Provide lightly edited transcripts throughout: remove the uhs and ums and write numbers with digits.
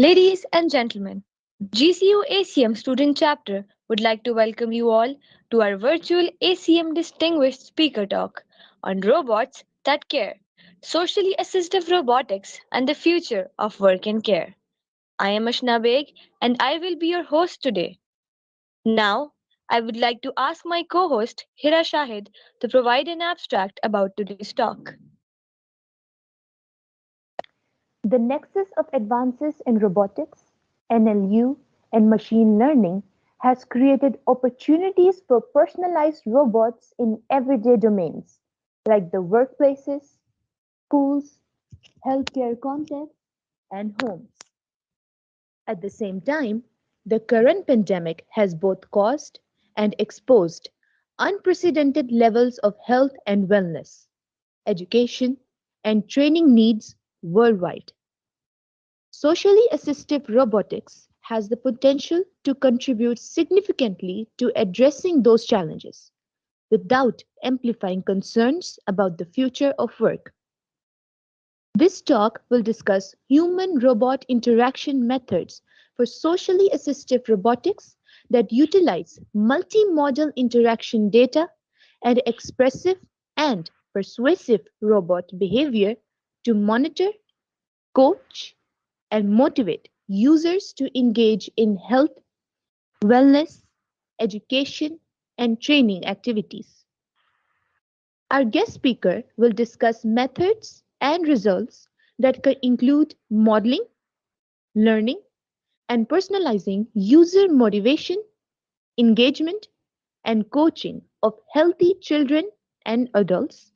Ladies and gentlemen, GCU-ACM student chapter would like to welcome you all to our virtual ACM Distinguished Speaker Talk on robots that care, socially assistive robotics, and the future of work and care. I am Ashna Beg and I will be your host today. Now, I would like to ask my co-host Hira Shahid to provide an abstract about today's talk. The nexus of advances in robotics, NLU, and machine learning has created opportunities for personalized robots in everyday domains like the workplaces, schools, healthcare contexts, and homes. At the same time, the current pandemic has both caused and exposed unprecedented levels of health and wellness, education, and training needs worldwide. Socially assistive robotics has the potential to contribute significantly to addressing those challenges without amplifying concerns about the future of work. This talk will discuss human-robot interaction methods for socially assistive robotics that utilize multi-modal interaction data and expressive and persuasive robot behavior to monitor, coach, and motivate users to engage in health, wellness, education, and training activities. Our guest speaker will discuss methods and results that could include modeling, learning, and personalizing user motivation, engagement, and coaching of healthy children and adults,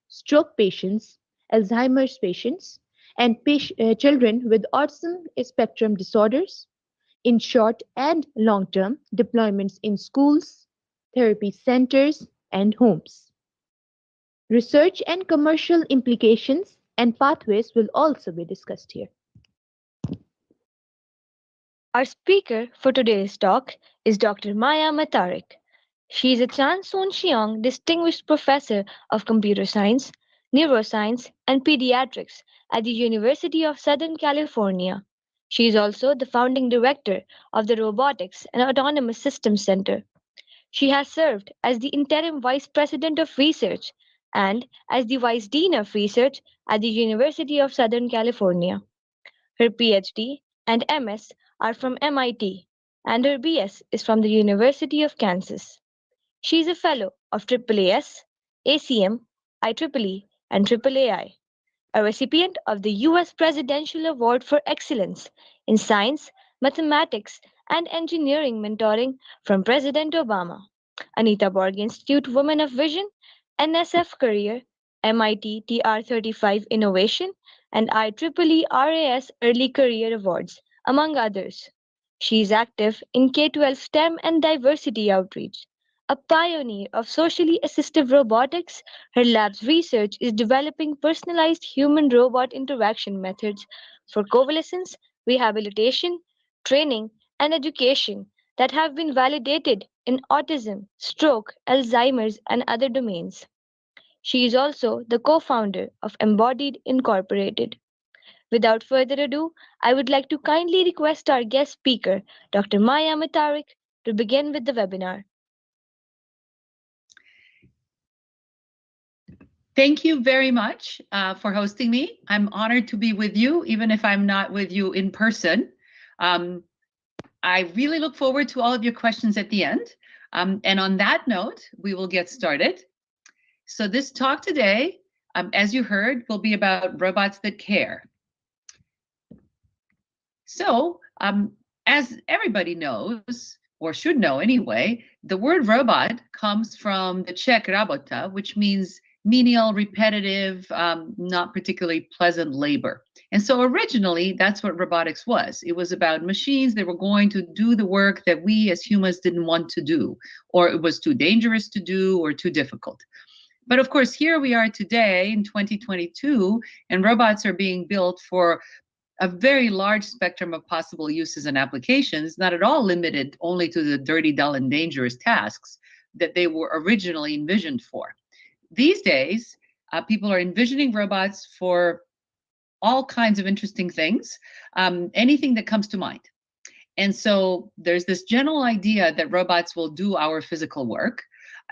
stroke patients, Alzheimer's patients, and children with autism spectrum disorders, in short and long-term deployments in schools, therapy centers, and homes. Research and commercial implications and pathways will also be discussed here. Our speaker for today's talk is Dr. Maja Matarić. She is a Chan Soon Shiong Distinguished Professor of Computer Science, Neuroscience, and Pediatrics at the University of Southern California. She is also the founding director of the Robotics and Autonomous Systems Center. She has served as the interim vice president of research and as the vice dean of research at the University of Southern California. Her PhD and MS are from MIT, and her BS is from the University of Kansas. She is a fellow of AAAS, ACM, IEEE, and AAAI, a recipient of the U.S. Presidential Award for Excellence in Science, Mathematics, and Engineering Mentoring from President Obama, Anita Borg Institute Women of Vision, NSF Career, MIT TR35 Innovation, and IEEE RAS Early Career Awards, among others. She is active in K-12 STEM and diversity outreach. A pioneer of socially assistive robotics, her lab's research is developing personalized human-robot interaction methods for convalescence, rehabilitation, training, and education that have been validated in autism, stroke, Alzheimer's, and other domains. She is also the co-founder of Embodied Incorporated. Without further ado, I would like to kindly request our guest speaker, Dr. Maja Matarić, to begin with the webinar. Thank you very much for hosting me. I'm honored to be with you, even if I'm not with you in person. I really look forward to all of your questions at the end. And on that note, we will get started. So this talk today, as you heard, will be about robots that care. So as everybody knows, or should know anyway, the word robot comes from the Czech rabota, which means menial, repetitive, not particularly pleasant labor. And so originally, that's what robotics was. It was about machines that were going to do the work that we as humans didn't want to do, or it was too dangerous to do, or too difficult. But of course, here we are today in 2022, and robots are being built for a very large spectrum of possible uses and applications, not at all limited only to the dirty, dull, and dangerous tasks that they were originally envisioned for. These days, people are envisioning robots for all kinds of interesting things, anything that comes to mind. And so there's this general idea that robots will do our physical work.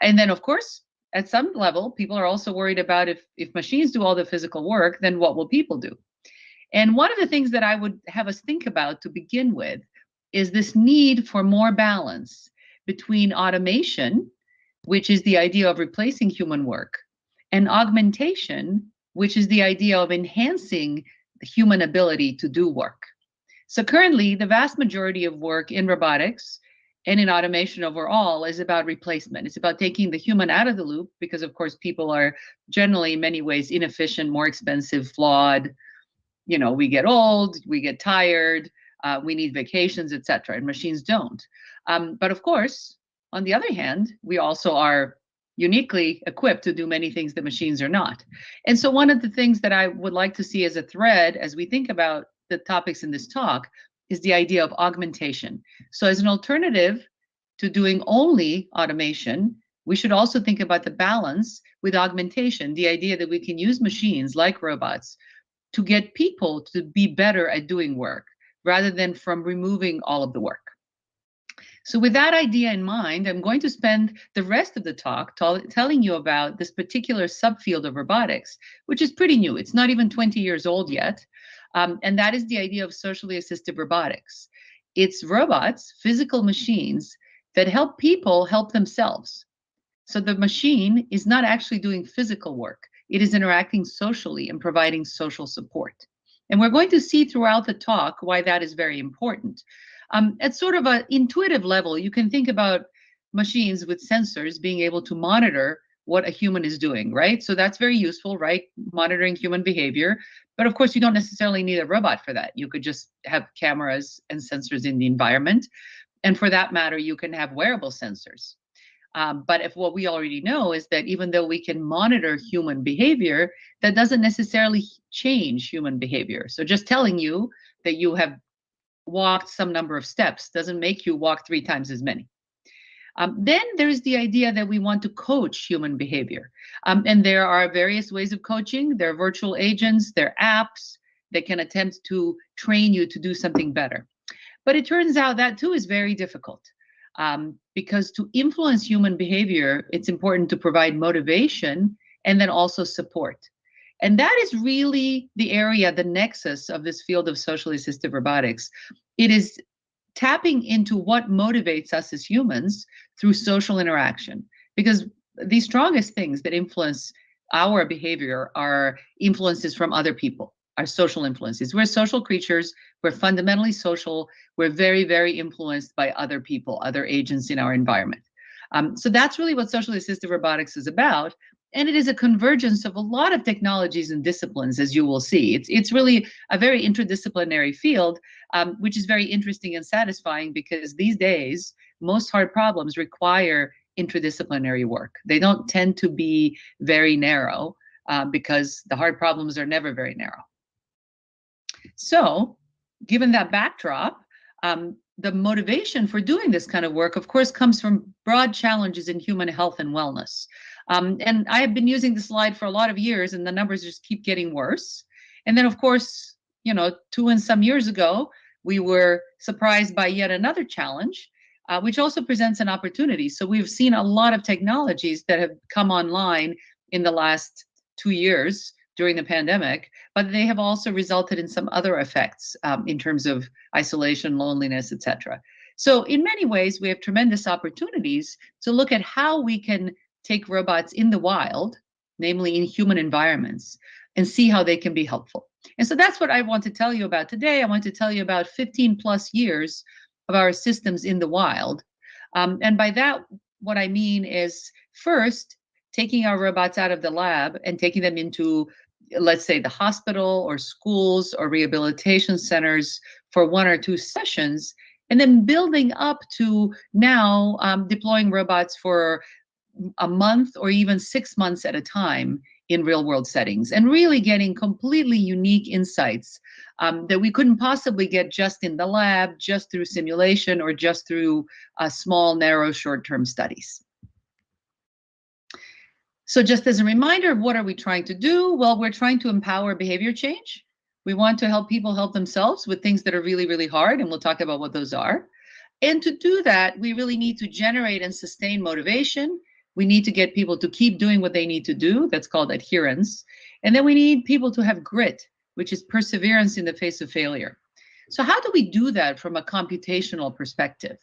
And then, of course, at some level, people are also worried about if machines do all the physical work, then what will people do? And one of the things that I would have us think about to begin with is this need for more balance between automation, which is the idea of replacing human work, and augmentation, which is the idea of enhancing the human ability to do work. So currently, the vast majority of work in robotics and in automation overall is about replacement. It's about taking the human out of the loop because, of course, people are generally in many ways inefficient, more expensive, flawed. We get old, we get tired, we need vacations, etc., and machines don't. But of course, on the other hand, we also are uniquely equipped to do many things that machines are not. And so one of the things that I would like to see as a thread as we think about the topics in this talk is the idea of augmentation. So as an alternative to doing only automation, we should also think about the balance with augmentation, the idea that we can use machines like robots to get people to be better at doing work rather than from removing all of the work. So with that idea in mind, I'm going to spend the rest of the talk telling you about this particular subfield of robotics, which is pretty new. It's not even 20 years old yet. And that is the idea of socially assistive robotics. It's robots, physical machines, that help people help themselves. So the machine is not actually doing physical work. It is interacting socially and providing social support. And we're going to see throughout the talk why that is very important. At sort of an intuitive level, you can think about machines with sensors being able to monitor what a human is doing, right? So that's very useful, right? Monitoring human behavior. But of course, you don't necessarily need a robot for that. You could just have cameras and sensors in the environment. And for that matter, you can have wearable sensors. But if what we already know is that even though we can monitor human behavior, that doesn't necessarily change human behavior. So just telling you that you have walked some number of steps doesn't make you walk 3 times as many. Then there's the idea that we want to coach human behavior. And there are various ways of coaching. There are virtual agents, there are apps that can attempt to train you to do something better. But it turns out that too is very difficult. Because to influence human behavior, it's important to provide motivation and then also support. And that is really the area, the nexus of this field of socially assistive robotics. It is tapping into what motivates us as humans through social interaction. Because the strongest things that influence our behavior are influences from other people, are social influences. We're social creatures. We're fundamentally social. We're very, very influenced by other people, other agents in our environment. So that's really what socially assistive robotics is about. And it is a convergence of a lot of technologies and disciplines, as you will see. It's really a very interdisciplinary field, which is very interesting and satisfying because these days, most hard problems require interdisciplinary work. They don't tend to be very narrow because the hard problems are never very narrow. So, given that backdrop, the motivation for doing this kind of work, of course, comes from broad challenges in human health and wellness. And I have been using the slide for a lot of years, and the numbers just keep getting worse. And then, of course, 2 and some years ago, we were surprised by yet another challenge, which also presents an opportunity. So we've seen a lot of technologies that have come online in the last 2 years during the pandemic, but they have also resulted in some other effects in terms of isolation, loneliness, etc. So in many ways, we have tremendous opportunities to look at how we can take robots in the wild, namely in human environments, and see how they can be helpful. And so that's what I want to tell you about today. I want to tell you about 15 plus years of our systems in the wild. And by that, what I mean is first, taking our robots out of the lab and taking them into, let's say, the hospital or schools or rehabilitation centers for 1 or 2 sessions, and then building up to now deploying robots for a month or even 6 months at a time in real world settings, and really getting completely unique insights that we couldn't possibly get just in the lab, just through simulation, or just through small, narrow, short-term studies. So just as a reminder, what are we trying to do? Well, we're trying to empower behavior change. We want to help people help themselves with things that are really, really hard, and we'll talk about what those are. And to do that, we really need to generate and sustain motivation. We need to get people to keep doing what they need to do. That's called adherence. And then we need people to have grit, which is perseverance in the face of failure. So how do we do that from a computational perspective?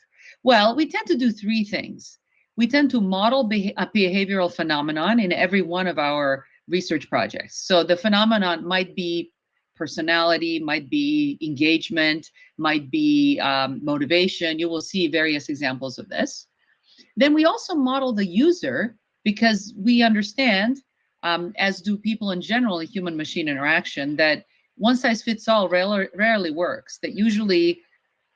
Well, we tend to do three things. We tend to model a behavioral phenomenon in every one of our research projects. So the phenomenon might be personality, might be engagement, might be motivation. You will see various examples of this. Then we also model the user because we understand, as do people in general in human-machine interaction, that one size fits all rarely works, that usually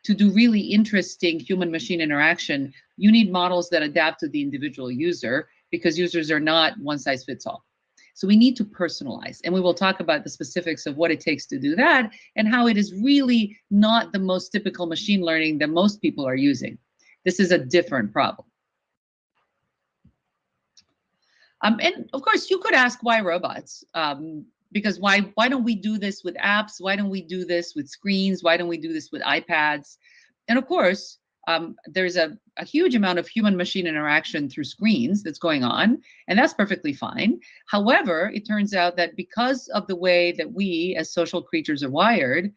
to do really interesting human-machine interaction, you need models that adapt to the individual user because users are not one size fits all. So we need to personalize, and we will talk about the specifics of what it takes to do that and how it is really not the most typical machine learning that most people are using. This is a different problem. And of course, you could ask why robots? Because why don't we do this with apps? Why don't we do this with screens? Why don't we do this with iPads? And of course, there's a huge amount of human-machine interaction through screens that's going on, and that's perfectly fine. However, it turns out that because of the way that we as social creatures are wired,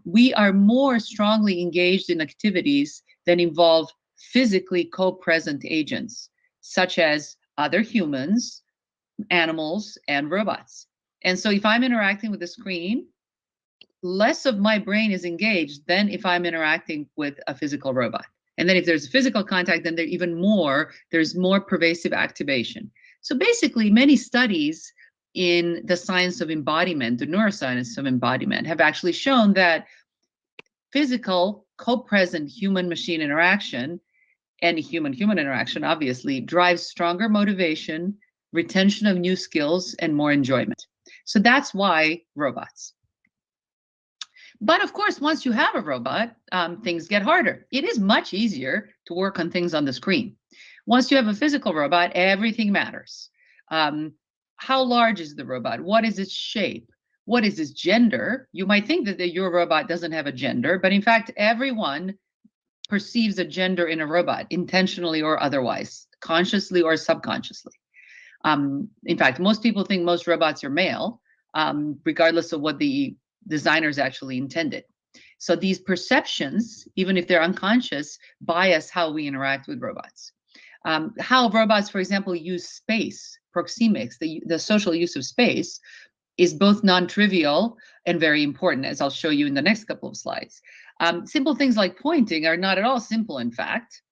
we are more strongly engaged in activities that involve physically co-present agents, such as other humans, animals, and robots. And so if I'm interacting with the screen, less of my brain is engaged than if I'm interacting with a physical robot. And then if there's physical contact, then there's more pervasive activation. So basically, many studies in the science of embodiment, the neuroscience of embodiment, have actually shown that physical, co-present human-machine interaction and human-human interaction, obviously, drives stronger motivation, retention of new skills, and more enjoyment. So that's why robots. But of course, once you have a robot, things get harder. It is much easier to work on things on the screen. Once you have a physical robot, everything matters. How large is the robot? What is its shape? What is its gender? You might think that your robot doesn't have a gender, but in fact, everyone perceives a gender in a robot, intentionally or otherwise, consciously or subconsciously. In fact, most people think most robots are male, regardless of what the designers actually intended. So these perceptions, even if they're unconscious, bias how we interact with robots. How robots, for example, use space, proxemics, the social use of space, is both non-trivial and very important, as I'll show you in the next couple of slides. Simple things like pointing are not at all simple, in fact.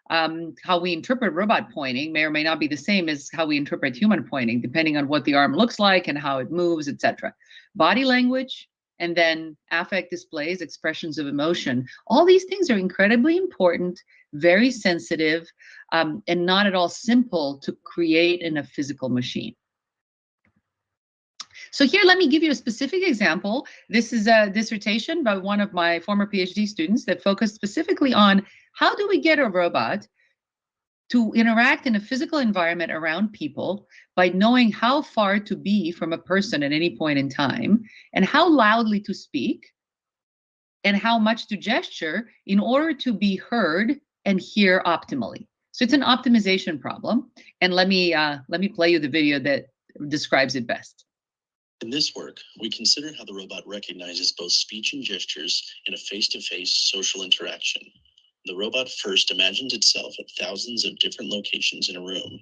How we interpret robot pointing may or may not be the same as how we interpret human pointing, depending on what the arm looks like and how it moves, etc. Body language, and then affect displays, expressions of emotion. All these things are incredibly important, very sensitive, and not at all simple to create in a physical machine. So here, let me give you a specific example. This is a dissertation by one of my former PhD students that focused specifically on how do we get a robot to interact in a physical environment around people by knowing how far to be from a person at any point in time, and how loudly to speak, and how much to gesture in order to be heard and hear optimally. So it's an optimization problem. And let me play you the video that describes it best. In this work, we consider how the robot recognizes both speech and gestures in a face-to-face social interaction. The robot first imagines itself at thousands of different locations in a room.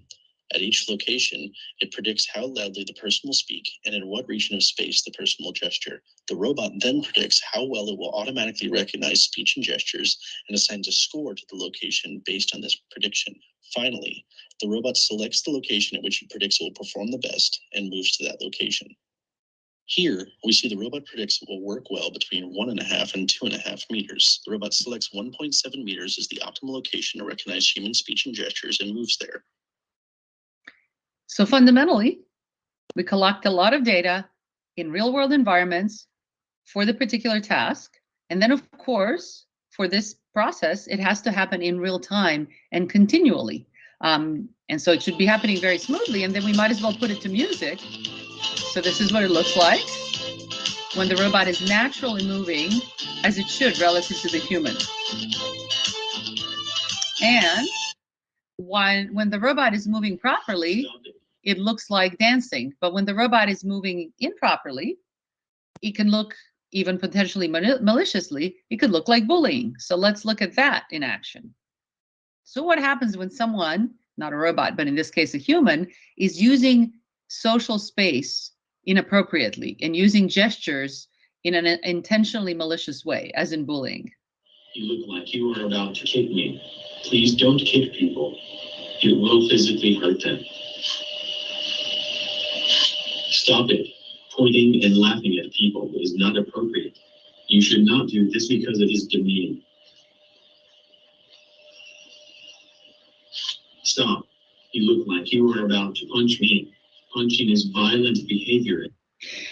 At each location, it predicts how loudly the person will speak and in what region of space the person will gesture. The robot then predicts how well it will automatically recognize speech and gestures and assigns a score to the location based on this prediction. Finally, the robot selects the location at which it predicts it will perform the best and moves to that location. Here, we see the robot predicts it will work well between 1.5 and 2.5 meters. The robot selects 1.7 meters as the optimal location to recognize human speech and gestures and moves there. So fundamentally, we collect a lot of data in real-world environments for the particular task. And then, of course, for this process, it has to happen in real time and continually. And so it should be happening very smoothly, and then we might as well put it to music. So this is what it looks like. when the robot is naturally moving as it should relative to the human. And when the robot is moving properly, it looks like dancing. But when the robot is moving improperly, it can look, even potentially maliciously, it could look like bullying. So let's look at that in action. So what happens when someone, not a robot, but in this case a human, is using social space inappropriately and using gestures in an intentionally malicious way, as in bullying? You look like you are about to kick me. Please don't kick people. It will physically hurt them. Stop it. Pointing and laughing at people is not appropriate. You should not do this because it is demeaning. Stop. You look like you are about to punch me. Punching is violent behavior.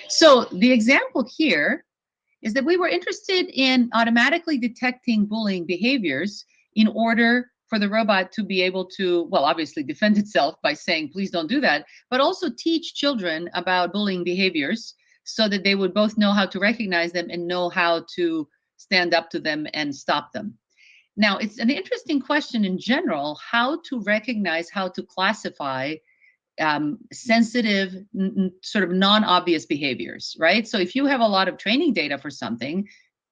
So the example here is that we were interested in automatically detecting bullying behaviors in order for the robot to be able to, well, obviously defend itself by saying, please don't do that, but also teach children about bullying behaviors so that they would both know how to recognize them and know how to stand up to them and stop them. Now, it's an interesting question in general, how to recognize, how to classify sensitive, sort of non-obvious behaviors, right? So if you have a lot of training data for something,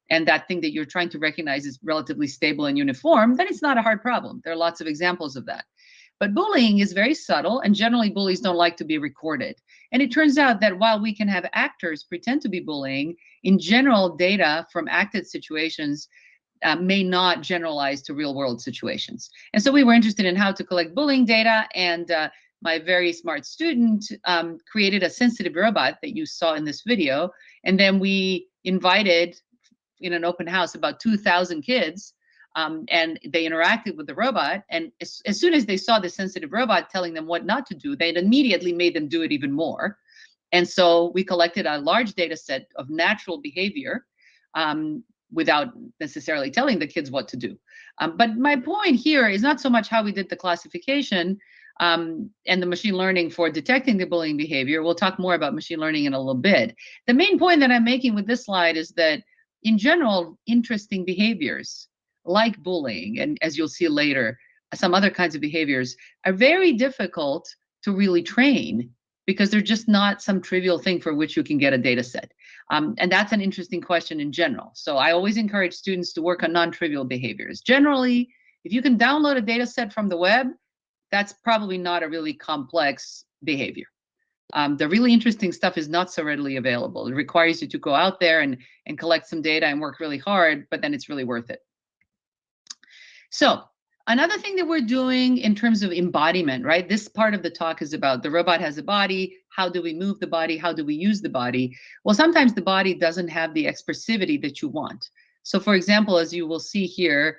and that thing that you're trying to recognize is relatively stable and uniform, then it's not a hard problem. There are lots of examples of that. But bullying is very subtle, and generally bullies don't like to be recorded. And it turns out that while we can have actors pretend to be bullying, in general, data from acted situations may not generalize to real world situations. And so we were interested in how to collect bullying data, and my very smart student created a sensitive robot that you saw in this video. And then we invited, in an open house, about 2,000 kids, and they interacted with the robot. And as soon as they saw the sensitive robot telling them what not to do, they immediately made them do it even more. And so we collected a large data set of natural behavior without necessarily telling the kids what to do. But my point here is not so much how we did the classification and the machine learning for detecting the bullying behavior. We'll talk more about machine learning in a little bit. The main point that I'm making with this slide is that, in general, interesting behaviors like bullying, and as you'll see later, some other kinds of behaviors, are very difficult to really train because they're just not some trivial thing for which you can get a data set. And that's an interesting question in general. So I always encourage students to work on non-trivial behaviors. Generally, if you can download a data set from the web, that's probably not a really complex behavior. The really interesting stuff is not so readily available. It requires you to go out there and collect some data and work really hard, but then it's really worth it. So another thing that we're doing in terms of embodiment, right? This part of the talk is about the robot has a body. How do we move the body? How do we use the body? Well, sometimes the body doesn't have the expressivity that you want. So for example, as you will see here,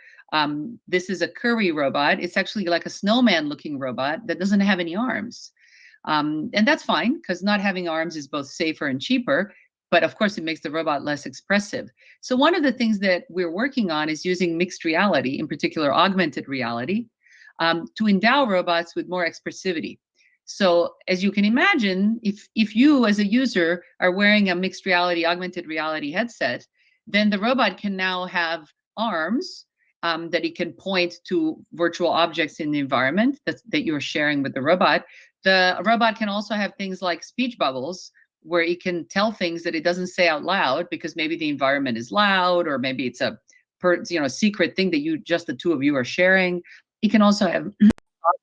this is a curry robot. It's actually like a snowman looking robot that doesn't have any arms. And that's fine, because not having arms is both safer and cheaper, but of course it makes the robot less expressive. So one of the things that we're working on is using mixed reality, in particular augmented reality, to endow robots with more expressivity. So as you can imagine, if you as a user are wearing a mixed reality, augmented reality headset, then the robot can now have arms that it can point to virtual objects in the environment that you're sharing with the robot. The robot can also have things like speech bubbles, where it can tell things that it doesn't say out loud because maybe the environment is loud, or maybe it's a secret thing that just the two of you are sharing. It can also have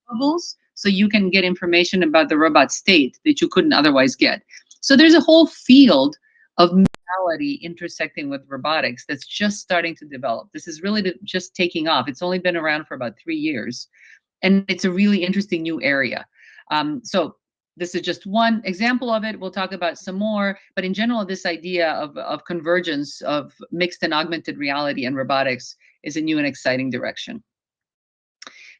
bubbles, so you can get information about the robot state that you couldn't otherwise get. So there's a whole field of reality intersecting with robotics that's just starting to develop. This is really just taking off. It's only been around for about 3 years, and it's a really interesting new area. So this is just one example of it. We'll talk about some more, but in general, this idea of convergence of mixed and augmented reality and robotics is a new and exciting direction.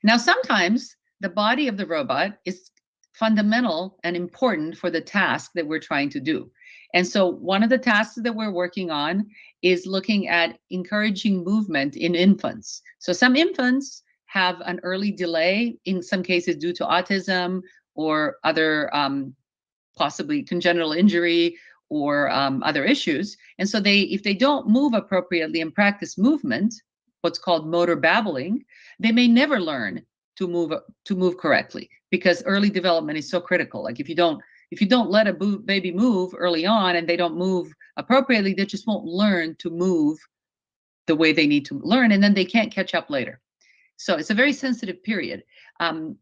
Now, sometimes the body of the robot is fundamental and important for the task that we're trying to do. And so one of the tasks that we're working on is looking at encouraging movement in infants. So some infants have an early delay, in some cases due to autism or other possibly congenital injury, or other issues. And so if they don't move appropriately and practice movement, what's called motor babbling, they may never learn to move correctly, because early development is so critical. Like if you don't let a baby move early on and they don't move appropriately, they just won't learn to move the way they need to learn, and then they can't catch up later. So it's a very sensitive period. And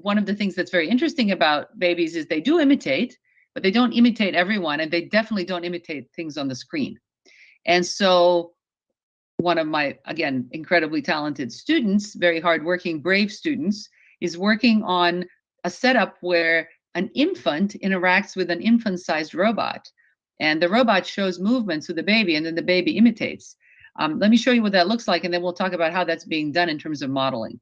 one of the things that's very interesting about babies is they do imitate, but they don't imitate everyone, and they definitely don't imitate things on the screen. And so one of my, again, incredibly talented students, very hardworking, brave students, is working on a setup where an infant interacts with an infant-sized robot, and the robot shows movements to the baby, and then the baby imitates. Let me show you what that looks like, and then we'll talk about how that's being done in terms of modeling.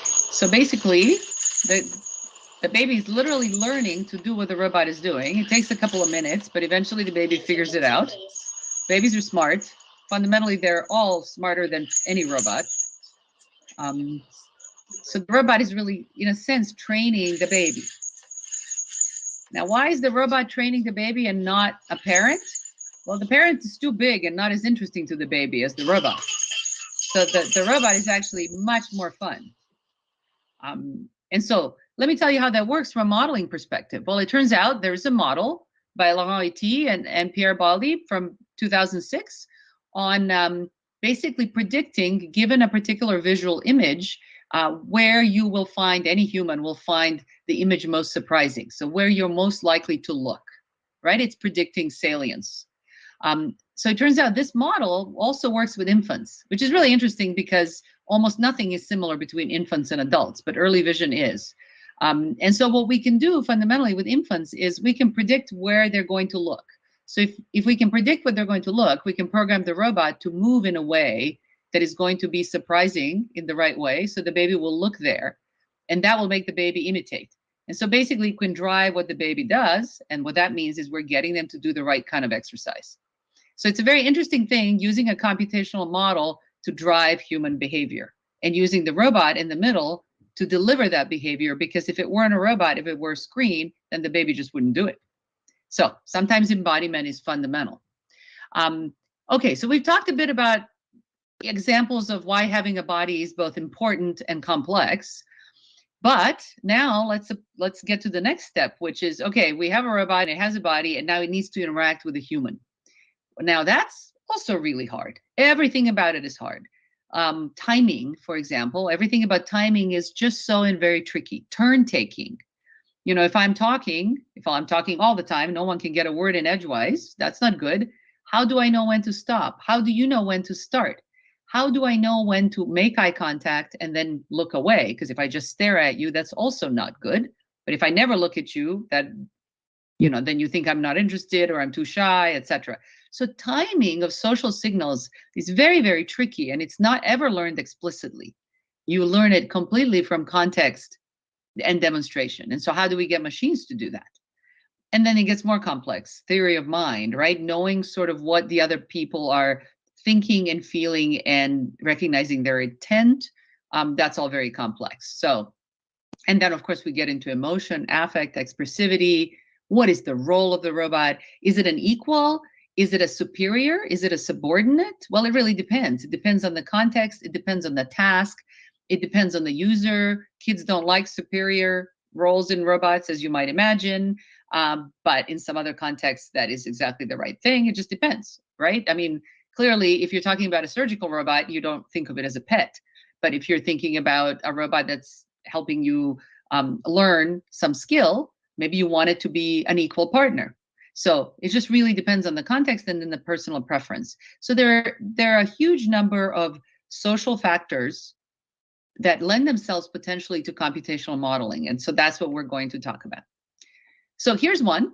So basically, the baby is literally learning to do what the robot is doing. It takes a couple of minutes, but eventually the baby figures it out. Babies are smart. Fundamentally, they're all smarter than any robot. So the robot is really, in a sense, training the baby. Now, why is the robot training the baby and not a parent? Well, the parent is too big and not as interesting to the baby as the robot. So the robot is actually much more fun. And so let me tell you how that works from a modeling perspective. Well, it turns out there's a model by Laurent Ity and Pierre Baldi from 2006 on basically predicting, given a particular visual image, where you will find, any human will find the image most surprising. So where you're most likely to look, right? It's predicting salience. So it turns out this model also works with infants, which is really interesting because almost nothing is similar between infants and adults, but early vision is. And so what we can do fundamentally with infants is we can predict where they're going to look. So if we can predict where they're going to look, we can program the robot to move in a way that is going to be surprising in the right way, so the baby will look there, and that will make the baby imitate. And so basically you can drive what the baby does, and what that means is we're getting them to do the right kind of exercise. So it's a very interesting thing, using a computational model to drive human behavior, and using the robot in the middle to deliver that behavior, because if it weren't a robot, if it were a screen, then the baby just wouldn't do it. So sometimes embodiment is fundamental. Okay, so we've talked a bit about examples of why having a body is both important and complex. But now let's get to the next step, which is, okay, we have a robot, it has a body, and now it needs to interact with a human. Now that's also really hard. Everything about it is hard. Timing, for example, everything about timing is just so and very tricky. Turn taking. You know, if I'm talking all the time, no one can get a word in edgewise. That's not good. How do I know when to stop? How do you know when to start? How do I know when to make eye contact and then look away? Because if I just stare at you, that's also not good. But if I never look at you, that, you know, then you think I'm not interested or I'm too shy, etc. So timing of social signals is very, very tricky, and it's not ever learned explicitly. You learn it completely from context and demonstration. And so how do we get machines to do that? And then it gets more complex. Theory of mind, right? Knowing sort of what the other people are thinking and feeling and recognizing their intent. That's all very complex. So, and then of course we get into emotion, affect, expressivity. What is the role of the robot? Is it an equal? Is it a superior? Is it a subordinate? Well, it really depends. It depends on the context. It depends on the task. It depends on the user. Kids don't like superior roles in robots, as you might imagine. But in some other contexts, that is exactly the right thing. It just depends, right? I mean, clearly, if you're talking about a surgical robot, you don't think of it as a pet. But if you're thinking about a robot that's helping you learn some skill, maybe you want it to be an equal partner. So it just really depends on the context and then the personal preference. So there are a huge number of social factors that lend themselves potentially to computational modeling. And so that's what we're going to talk about. So here's one,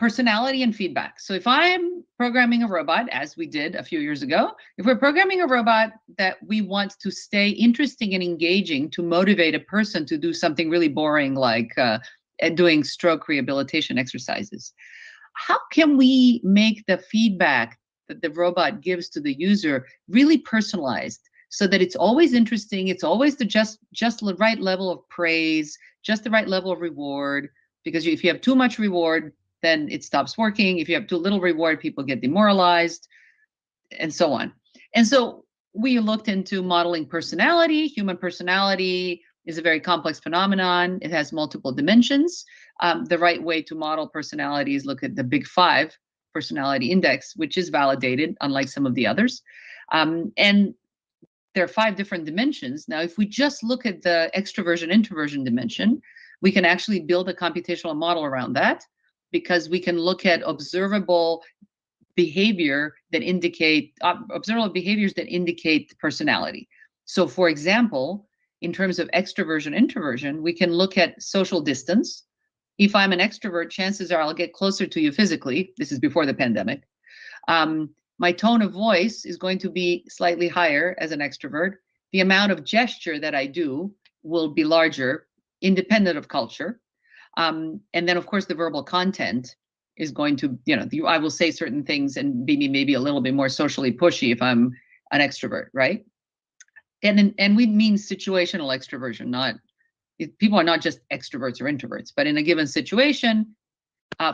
personality and feedback. So if I'm programming a robot, as we did a few years ago, if we're programming a robot that we want to stay interesting and engaging to motivate a person to do something really boring like doing stroke rehabilitation exercises, how can we make the feedback that the robot gives to the user really personalized so that it's always interesting. It's always the just the right level of praise, just the right level of reward. Because if you have too much reward, then it stops working. If you have too little reward, people get demoralized, and so on. And so we looked into modeling personality. Human personality is a very complex phenomenon. It has multiple dimensions. The right way to model personality is look at the Big Five personality index, which is validated, unlike some of the others. And there are 5 different dimensions. Now, if we just look at the extroversion introversion dimension, we can actually build a computational model around that, because we can look at observable behavior that indicate observable behaviors that indicate personality. So, for example, in terms of extroversion introversion, we can look at social distance. If I'm an extrovert, chances are I'll get closer to you physically. This is before the pandemic. My tone of voice is going to be slightly higher as an extrovert. The amount of gesture that I do will be larger, independent of culture. And then, of course, the verbal content is going to, I will say certain things and be maybe a little bit more socially pushy if I'm an extrovert, right? And we mean situational extroversion, not, people are not just extroverts or introverts, but in a given situation,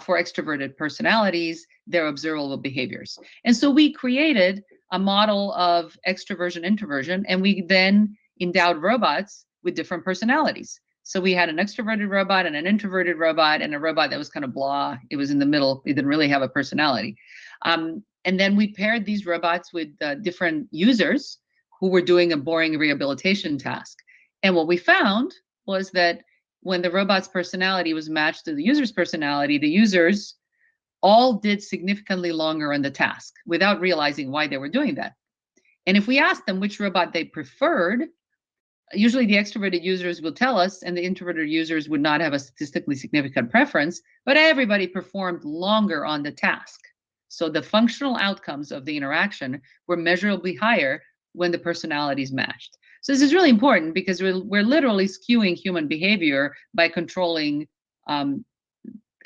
for extroverted personalities, they're observable behaviors. And so we created a model of extroversion introversion, and we then endowed robots with different personalities. So we had an extroverted robot and an introverted robot and a robot that was kind of blah. It was in the middle. It didn't really have a personality. And then we paired these robots with different users who were doing a boring rehabilitation task. And what we found was that when the robot's personality was matched to the user's personality, the users all did significantly longer on the task without realizing why they were doing that. And if we asked them which robot they preferred, usually the extroverted users will tell us, and the introverted users would not have a statistically significant preference, but everybody performed longer on the task. So the functional outcomes of the interaction were measurably higher when the personalities matched. So this is really important because we're literally skewing human behavior by controlling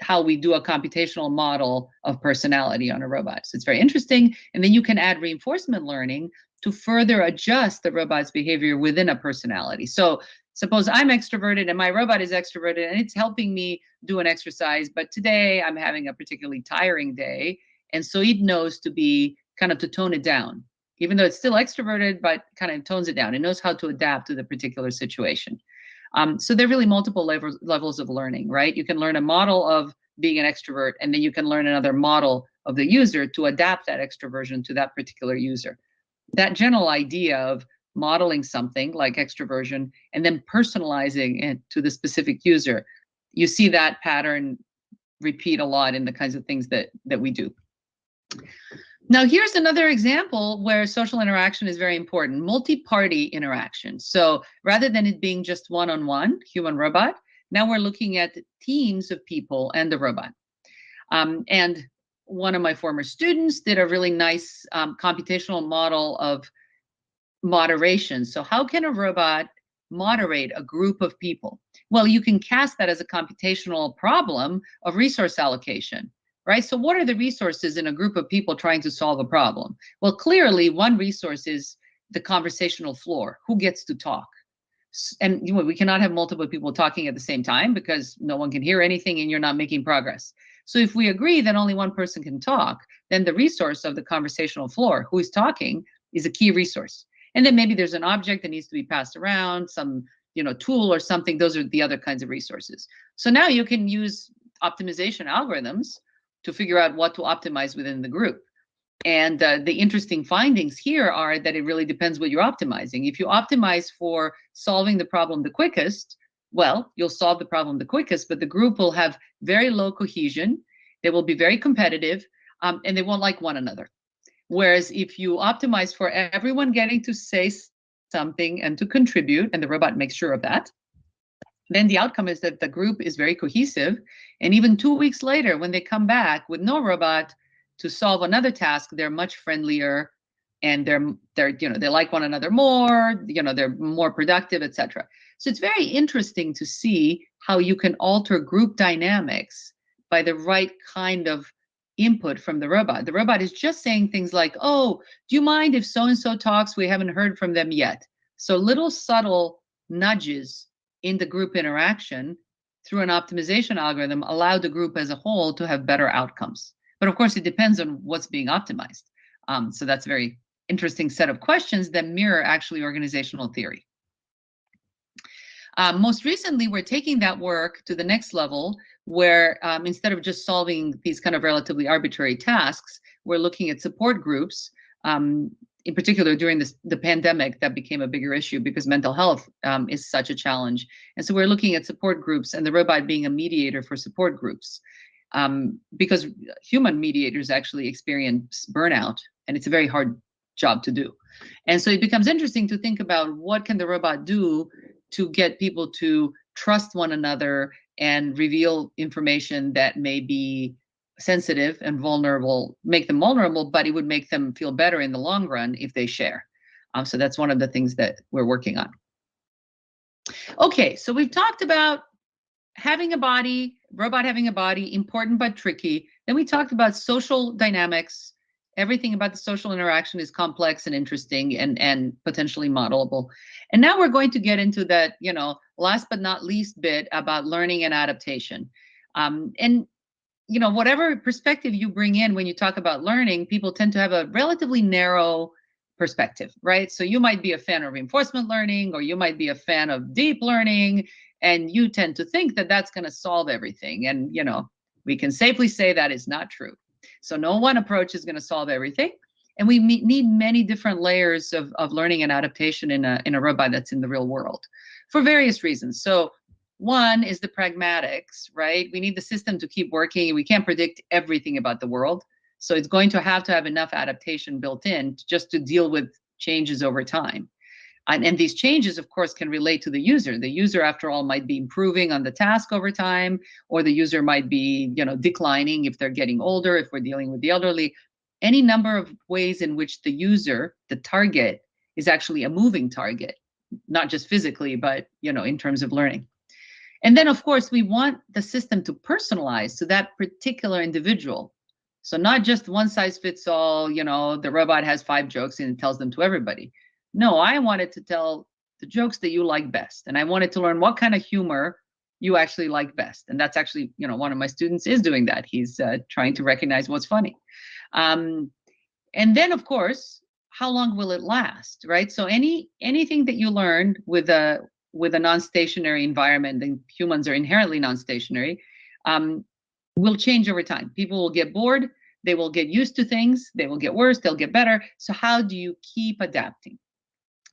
how we do a computational model of personality on a robot. So it's very interesting. And then you can add reinforcement learning to further adjust the robot's behavior within a personality. So suppose I'm extroverted and my robot is extroverted and it's helping me do an exercise, but today I'm having a particularly tiring day. And so it knows to tone it down, even though it's still extroverted, but kind of tones it down. It knows how to adapt to the particular situation. So there are really multiple levels of learning, right? You can learn a model of being an extrovert, and then you can learn another model of the user to adapt that extroversion to that particular user. That general idea of modeling something like extroversion and then personalizing it to the specific user, you see that pattern repeat a lot in the kinds of things that we do. Now, here's another example where social interaction is very important, multi-party interaction. So rather than it being just one-on-one, human-robot, now we're looking at teams of people and the robot. And one of my former students did a really nice computational model of moderation. So how can a robot moderate a group of people? Well, you can cast that as a computational problem of resource allocation. Right? So what are the resources in a group of people trying to solve a problem? Well, clearly one resource is the conversational floor. Who gets to talk? And we cannot have multiple people talking at the same time because no one can hear anything and you're not making progress. So if we agree that only one person can talk, then the resource of the conversational floor, who is talking, is a key resource. And then maybe there's an object that needs to be passed around, some tool or something. Those are the other kinds of resources. So now you can use optimization algorithms to figure out what to optimize within the group. And the interesting findings here are that it really depends what you're optimizing. If you optimize for solving the problem the quickest, well, you'll solve the problem the quickest, but the group will have very low cohesion. They will be very competitive, and they won't like one another. Whereas if you optimize for everyone getting to say something and to contribute, and the robot makes sure of that, then the outcome is that the group is very cohesive. And even 2 weeks later, when they come back with no robot to solve another task, they're much friendlier and they like one another more, they're more productive, etc. So it's very interesting to see how you can alter group dynamics by the right kind of input from the robot. The robot is just saying things like, oh, do you mind if so-and-so talks? We haven't heard from them yet. So little subtle nudges in the group interaction through an optimization algorithm allow the group as a whole to have better outcomes. But of course, it depends on what's being optimized. So that's a very interesting set of questions that mirror actually organizational theory. Most recently, we're taking that work to the next level where instead of just solving these kind of relatively arbitrary tasks, we're looking at support groups. In particular, during the pandemic, that became a bigger issue because mental health is such a challenge. And so we're looking at support groups and the robot being a mediator for support groups because human mediators actually experience burnout, and it's a very hard job to do. And so it becomes interesting to think about what can the robot do to get people to trust one another and reveal information that may be sensitive and vulnerable, make them vulnerable, but it would make them feel better in the long run if they share. So that's one of the things that we're working on. Okay, so we've talked about having a body, robot having a body, important but tricky. Then we talked about social dynamics. Everything about the social interaction is complex and interesting and potentially modelable. And now we're going to get into that, last but not least bit about learning and adaptation. And whatever perspective you bring in when you talk about learning, people tend to have a relatively narrow perspective, right? So you might be a fan of reinforcement learning, or you might be a fan of deep learning, and you tend to think that that's going to solve everything. And, we can safely say that is not true. So no one approach is going to solve everything. And we need many different layers of learning and adaptation in a robot that's in the real world for various reasons. So one is the pragmatics, right? We need the system to keep working. We can't predict everything about the world. So it's going to have enough adaptation built in just to deal with changes over time. And these changes, of course, can relate to the user. The user, after all, might be improving on the task over time, or the user might be, declining if they're getting older, if we're dealing with the elderly. Any number of ways in which the user, the target, is actually a moving target, not just physically, but, in terms of learning. And then, of course, we want the system to personalize to that particular individual. So not just one size fits all, the robot has 5 jokes and it tells them to everybody. No, I wanted to tell the jokes that you like best. And I wanted to learn what kind of humor you actually like best. And that's actually, one of my students is doing that. He's trying to recognize what's funny. And then, of course, how long will it last, right? So anything that you learned with a non-stationary environment, and humans are inherently non-stationary, will change over time. People will get bored. They will get used to things. They will get worse. They'll get better. So how do you keep adapting?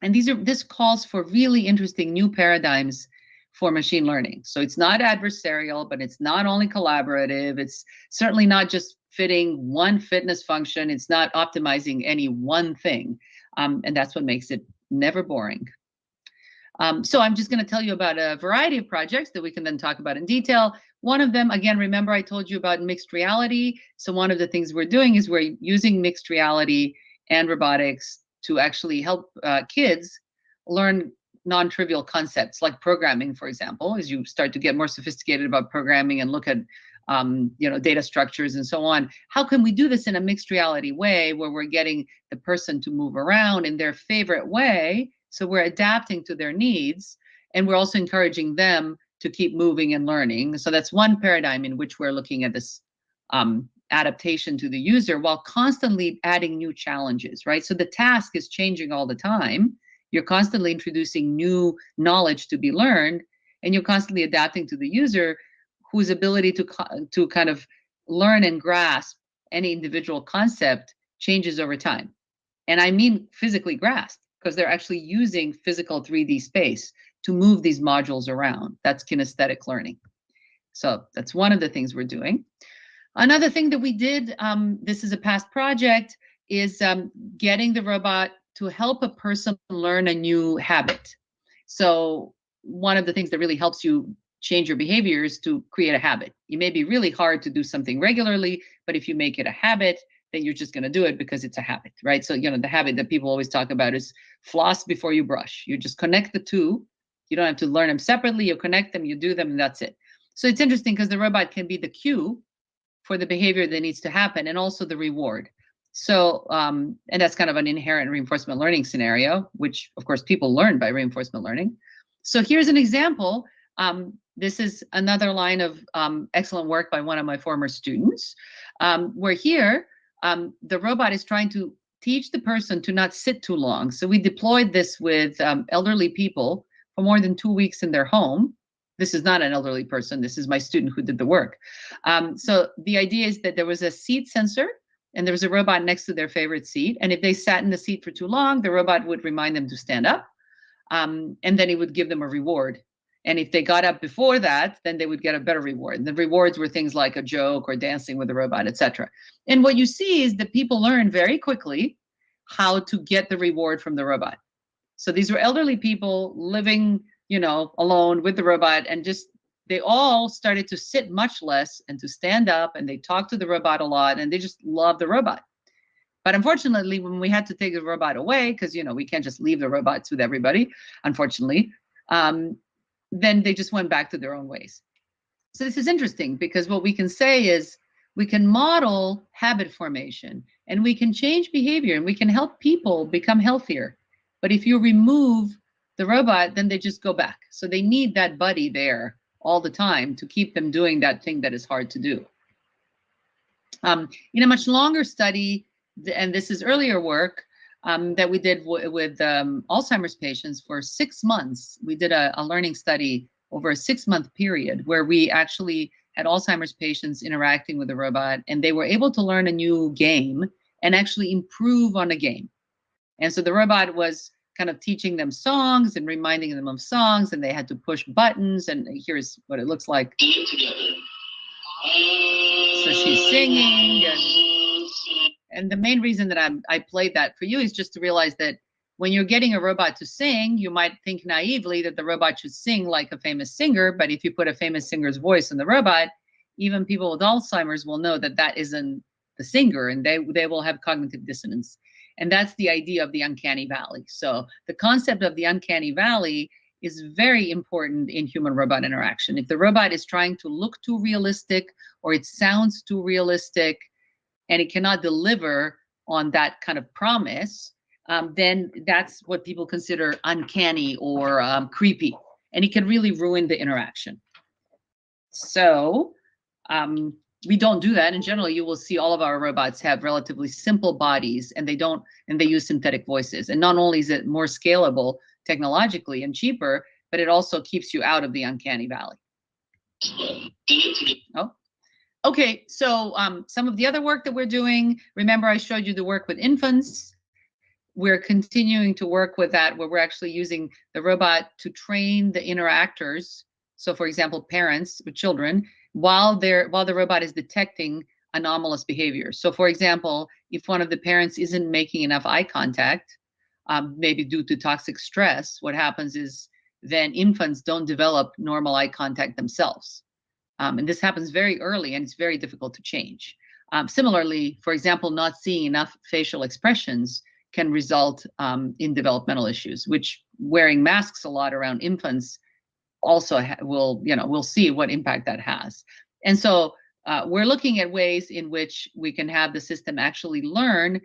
And this calls for really interesting new paradigms for machine learning. So it's not adversarial, but it's not only collaborative. It's certainly not just fitting one fitness function. It's not optimizing any one thing. And that's what makes it never boring. So I'm just going to tell you about a variety of projects that we can then talk about in detail. One of them, again, remember I told you about mixed reality. So one of the things we're doing is we're using mixed reality and robotics to actually help kids learn non-trivial concepts like programming, for example, as you start to get more sophisticated about programming and look at data structures and so on. How can we do this in a mixed reality way where we're getting the person to move around in their favorite way? So we're adapting to their needs, and we're also encouraging them to keep moving and learning. So that's one paradigm in which we're looking at this adaptation to the user while constantly adding new challenges, right? So the task is changing all the time. You're constantly introducing new knowledge to be learned, and you're constantly adapting to the user, whose ability to kind of learn and grasp any individual concept changes over time. And I mean physically grasp, because they're actually using physical 3D space to move these modules around. That's kinesthetic learning. So that's one of the things we're doing. Another thing that we did, this is a past project, is getting the robot to help a person learn a new habit. So one of the things that really helps you change your behavior is to create a habit. It may be really hard to do something regularly, but if you make it a habit, then you're just going to do it because it's a habit, right? So, the habit that people always talk about is floss before you brush. You just connect the two. You don't have to learn them separately. You connect them, you do them, and that's it. So it's interesting because the robot can be the cue for the behavior that needs to happen, and also the reward. So, and that's kind of an inherent reinforcement learning scenario, which of course people learn by reinforcement learning. So here's an example. This is another line of excellent work by one of my former students, where here the robot is trying to teach the person to not sit too long. So we deployed this with elderly people for more than 2 weeks in their home. This is not an elderly person. This is my student who did the work. So the idea is that there was a seat sensor and there was a robot next to their favorite seat. And if they sat in the seat for too long, the robot would remind them to stand up. And then it would give them a reward. And if they got up before that, then they would get a better reward. The rewards were things like a joke or dancing with the robot, etc. And what you see is that people learn very quickly how to get the reward from the robot. So these were elderly people living, alone with the robot, and just they all started to sit much less and to stand up, and they talked to the robot a lot, and they just loved the robot. But unfortunately, when we had to take the robot away, because we can't just leave the robots with everybody, unfortunately, then they just went back to their own ways. So this is interesting, because what we can say is we can model habit formation and we can change behavior and we can help people become healthier. But if you remove the robot, then they just go back. So they need that buddy there all the time to keep them doing that thing that is hard to do. In a much longer study, and this is earlier work that we did with Alzheimer's patients for 6 months. We did a learning study over a 6-month period where we actually had Alzheimer's patients interacting with the robot, and they were able to learn a new game and actually improve on a game. And so the robot was kind of teaching them songs and reminding them of songs, and they had to push buttons, and here's what it looks like. So she's singing, and the main reason that I played that for you is just to realize that when you're getting a robot to sing, you might think naively that the robot should sing like a famous singer, but if you put a famous singer's voice in the robot, even people with Alzheimer's will know that that isn't the singer, and they will have cognitive dissonance. And that's the idea of the uncanny valley. So the concept of the uncanny valley is very important in human-robot interaction. If the robot is trying to look too realistic, or it sounds too realistic, and it cannot deliver on that kind of promise, then that's what people consider uncanny or creepy, and it can really ruin the interaction. So we don't do that. In general, you will see all of our robots have relatively simple bodies, and they use synthetic voices. And not only is it more scalable technologically and cheaper, but it also keeps you out of the uncanny valley. Oh. Okay, so some of the other work that we're doing, remember I showed you the work with infants. We're continuing to work with that, where we're actually using the robot to train the interactors. So for example, parents with children, while the robot is detecting anomalous behavior. So for example, if one of the parents isn't making enough eye contact, maybe due to toxic stress, what happens is then infants don't develop normal eye contact themselves. And this happens very early, and it's very difficult to change. Similarly, for example, not seeing enough facial expressions can result in developmental issues, which wearing masks a lot around infants also we'll see what impact that has. And so we're looking at ways in which we can have the system actually learn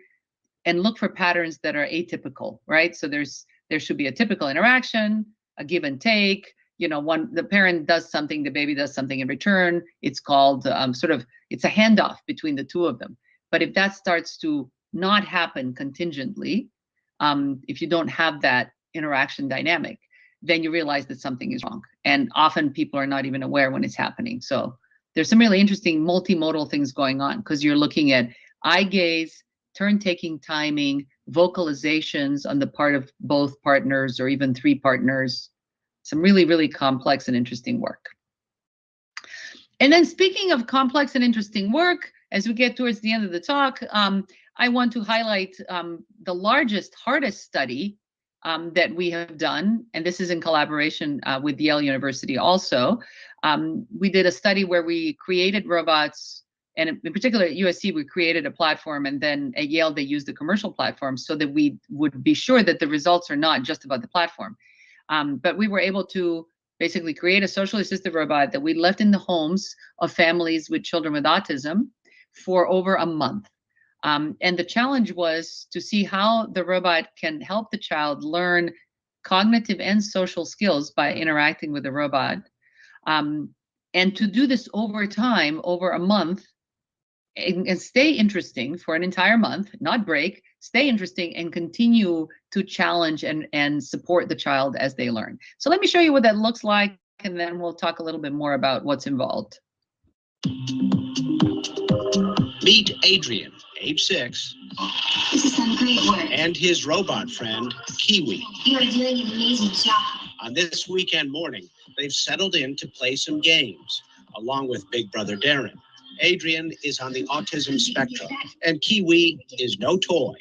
and look for patterns that are atypical, right? So there should be a typical interaction, a give and take. The parent does something, the baby does something in return. It's called it's a handoff between the two of them. But if that starts to not happen contingently, if you don't have that interaction dynamic, then you realize that something is wrong. And often people are not even aware when it's happening. So there's some really interesting multimodal things going on, because you're looking at eye gaze, turn-taking timing, vocalizations on the part of both partners or even 3 partners. Some really, really complex and interesting work. And then speaking of complex and interesting work, as we get towards the end of the talk, I want to highlight the largest, hardest study that we have done, and this is in collaboration with Yale University also. We did a study where we created robots, and in particular at USC, we created a platform, and then at Yale, they used the commercial platform so that we would be sure that the results are not just about the platform. But we were able to basically create a socially assistive robot that we left in the homes of families with children with autism for over a month. And the challenge was to see how the robot can help the child learn cognitive and social skills by interacting with the robot. And to do this over time, over a month, and stay interesting for an entire month, not break, stay interesting and continue to challenge and support the child as they learn. So let me show you what that looks like, and then we'll talk a little bit more about what's involved. Meet Adrian, age 6. This is some great work. And his robot friend, Kiwi. You are doing an amazing job. On this weekend morning, they've settled in to play some games, along with Big Brother Darren. Adrian is on the autism spectrum, and Kiwi is no toy.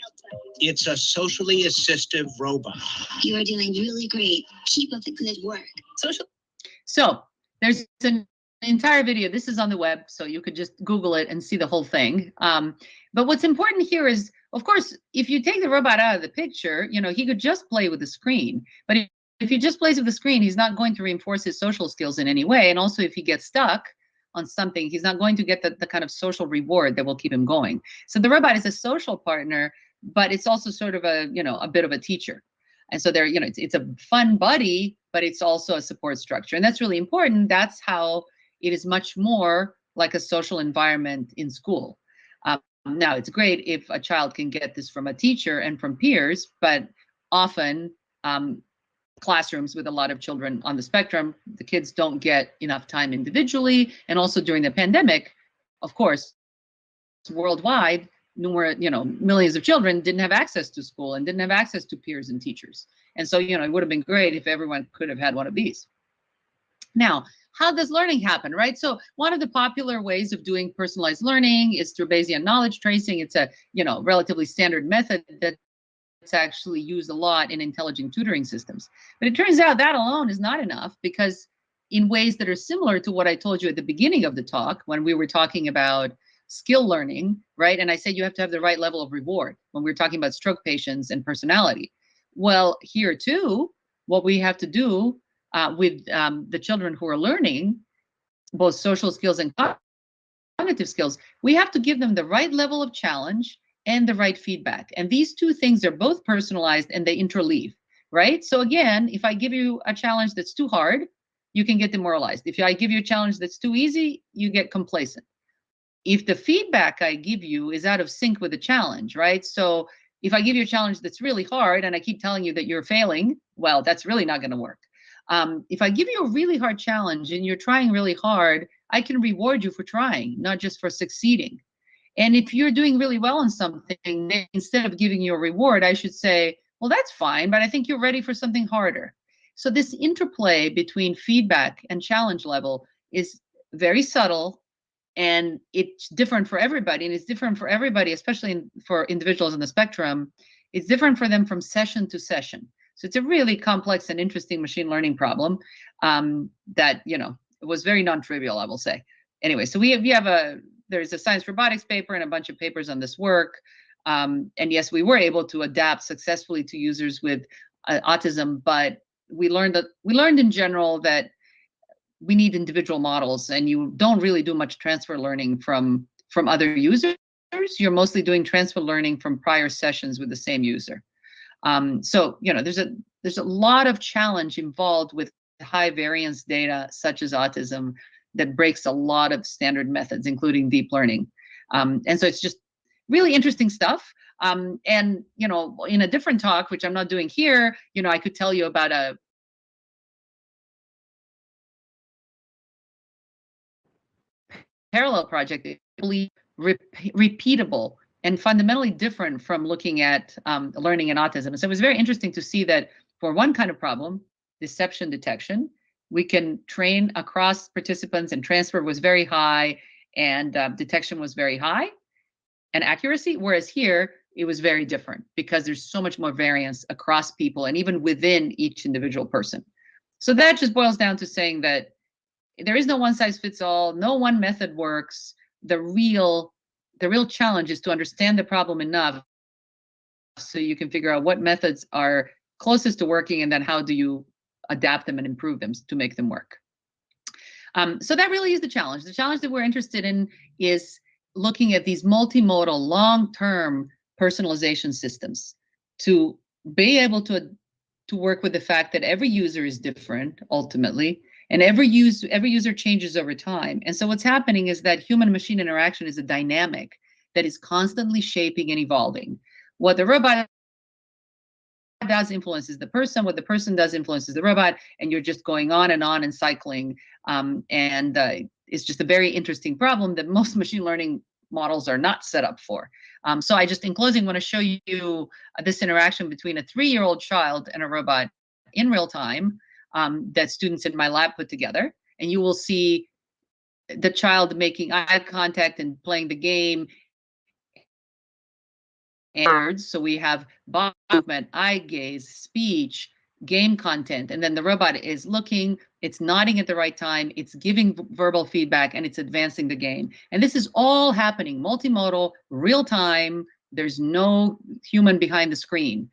It's a socially assistive robot. You are doing really great. Keep up the good work. So there's an entire video. This is on the web, so you could just Google it and see the whole thing. But what's important here is, of course, if you take the robot out of the picture, he could just play with the screen. But if he just plays with the screen, he's not going to reinforce his social skills in any way. And also, if he gets stuck on something, he's not going to get the kind of social reward that will keep him going. So the robot is a social partner, but it's also sort of a bit of a teacher. And so there, it's a fun buddy, but it's also a support structure. And that's really important. That's how it is much more like a social environment in school. Now, it's great if a child can get this from a teacher and from peers, but often classrooms with a lot of children on the spectrum, the kids don't get enough time individually. And also during the pandemic, of course, worldwide, millions of children didn't have access to school and didn't have access to peers and teachers. And so, it would have been great if everyone could have had one of these. Now, how does learning happen, right? So one of the popular ways of doing personalized learning is through Bayesian knowledge tracing. It's a, relatively standard method that's actually used a lot in intelligent tutoring systems. But it turns out that alone is not enough, because in ways that are similar to what I told you at the beginning of the talk, when we were talking about skill learning, right? And I said you have to have the right level of reward when we were talking about stroke patients and personality. Well, here too, what we have to do with the children who are learning both social skills and cognitive skills, we have to give them the right level of challenge and the right feedback. And these two things are both personalized and they interleave, right? So again, if I give you a challenge that's too hard, you can get demoralized. If I give you a challenge that's too easy, you get complacent. If the feedback I give you is out of sync with the challenge, right? So if I give you a challenge that's really hard and I keep telling you that you're failing, well, that's really not going to work. If I give you a really hard challenge and you're trying really hard, I can reward you for trying, not just for succeeding. And if you're doing really well in something, then instead of giving you a reward, I should say, well, that's fine, but I think you're ready for something harder. So this interplay between feedback and challenge level is very subtle, and it's different for everybody. And it's different for everybody, especially for individuals on the spectrum. It's different for them from session to session. So it's a really complex and interesting machine learning problem that, was very non-trivial, I will say. Anyway, so there's a science robotics paper and a bunch of papers on this work. And yes, we were able to adapt successfully to users with autism, but we learned in general that we need individual models, and you don't really do much transfer learning from other users. You're mostly doing transfer learning from prior sessions with the same user. So, there's a lot of challenge involved with high variance data, such as autism, that breaks a lot of standard methods, including deep learning. And so it's just really interesting stuff. And, in a different talk, which I'm not doing here, I could tell you about a parallel project, repeatable and fundamentally different from looking at learning and autism. So it was very interesting to see that for one kind of problem, deception detection, we can train across participants, and transfer was very high, and detection was very high, and accuracy, whereas here it was very different because there's so much more variance across people and even within each individual person. So that just boils down to saying that there is no one size fits all, no one method works. The real challenge is to understand the problem enough so you can figure out what methods are closest to working, and then how do you adapt them and improve them to make them work. So that really is the challenge. The challenge that we're interested in is looking at these multimodal, long-term personalization systems to be able to work with the fact that every user is different ultimately, and every user changes over time. And so what's happening is that human-machine interaction is a dynamic that is constantly shaping and evolving. What the robot does influences the person, what the person does influences the robot, and you're just going on and cycling. It's just a very interesting problem that most machine learning models are not set up for. So I just, in closing, want to show you this interaction between a 3-year-old child and a robot in real time that students in my lab put together. And you will see the child making eye contact and playing the game. And words, so we have body movement, eye gaze, speech, game content, and then the robot is looking, it's nodding at the right time, it's giving verbal feedback, and it's advancing the game. And this is all happening multimodal, real time. There's no human behind the screen.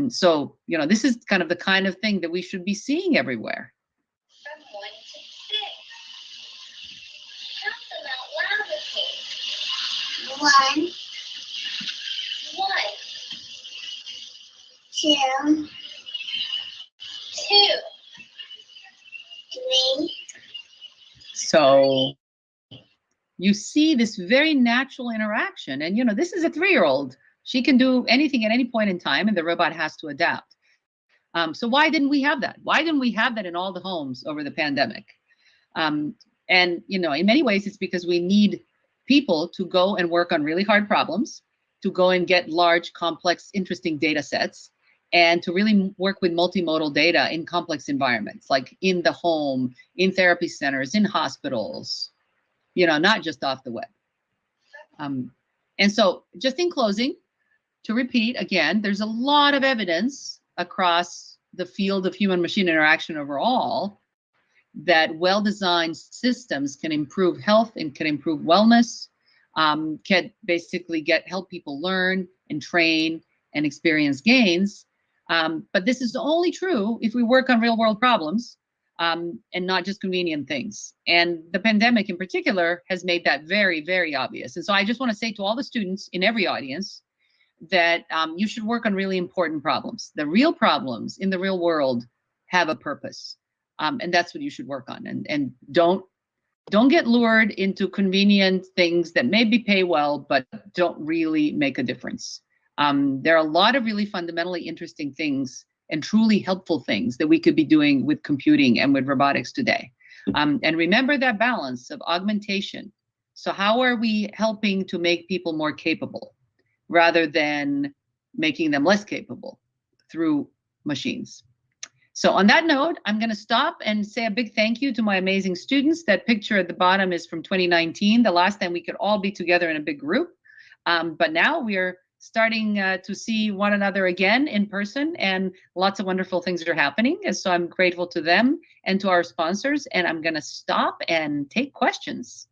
So, you know, this is kind of the thing that we should be seeing everywhere. From 1 to 6. Count them out loud with me. 1. 1. 2. 2. 3. So you see this very natural interaction. And, you know, this is a 3-year-old. She can do anything at any point in time, and the robot has to adapt. So why didn't we have that? Why didn't we have that in all the homes over the pandemic? And, you know, in many ways, it's because we need people to go and work on really hard problems, to go and get large, complex, interesting data sets, and to really work with multimodal data in complex environments, like in the home, in therapy centers, in hospitals, you know, not just off the web. And so just in closing, to repeat again, there's a lot of evidence across the field of human-machine interaction overall that well-designed systems can improve health and can improve wellness, can basically help people learn and train and experience gains. But this is only true if we work on real-world problems and not just convenient things. And the pandemic in particular has made that very, very obvious. And so I just want to say to all the students in every audience that you should work on really important problems. The real problems in the real world have a purpose. And that's what you should work on. And don't get lured into convenient things that maybe pay well, but don't really make a difference. There are a lot of really fundamentally interesting things and truly helpful things that we could be doing with computing and with robotics today. And remember that balance of augmentation. So how are we helping to make people more capable rather than making them less capable through machines? So on that note, I'm going to stop and say a big thank you to my amazing students. That picture at the bottom is from 2019, the last time we could all be together in a big group. But now we are starting to see one another again in person, and lots of wonderful things are happening. And so I'm grateful to them and to our sponsors, and I'm going to stop and take questions.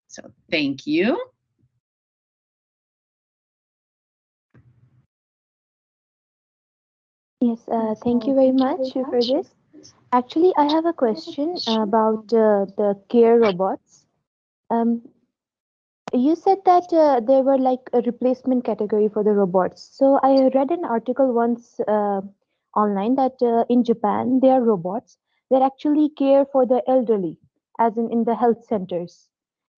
So thank you. Yes, thank you very much for this. Actually, I have a question about the care robots. You said that there were like a replacement category for the robots. So I read an article once online that in Japan, there are robots that actually care for the elderly, as in the health centers.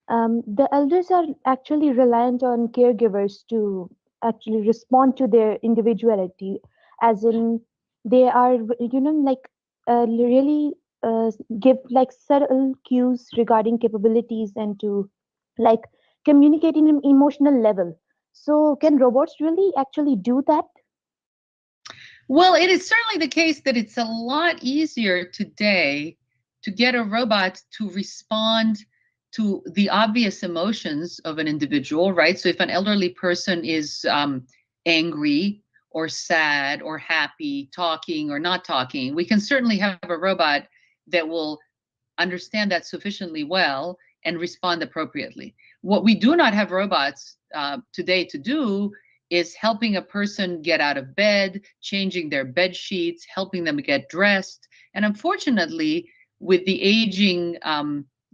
The elders are actually reliant on caregivers to actually respond to their individuality, as in they are, really give like subtle cues regarding capabilities and to like communicate in an emotional level. So can robots really actually do that? Well, it is certainly the case that it's a lot easier today to get a robot to respond to the obvious emotions of an individual, right? So if an elderly person is angry or sad or happy, talking or not talking, we can certainly have a robot that will understand that sufficiently well and respond appropriately. What we do not have robots today to do is helping a person get out of bed, changing their bed sheets, helping them get dressed. And unfortunately, with the aging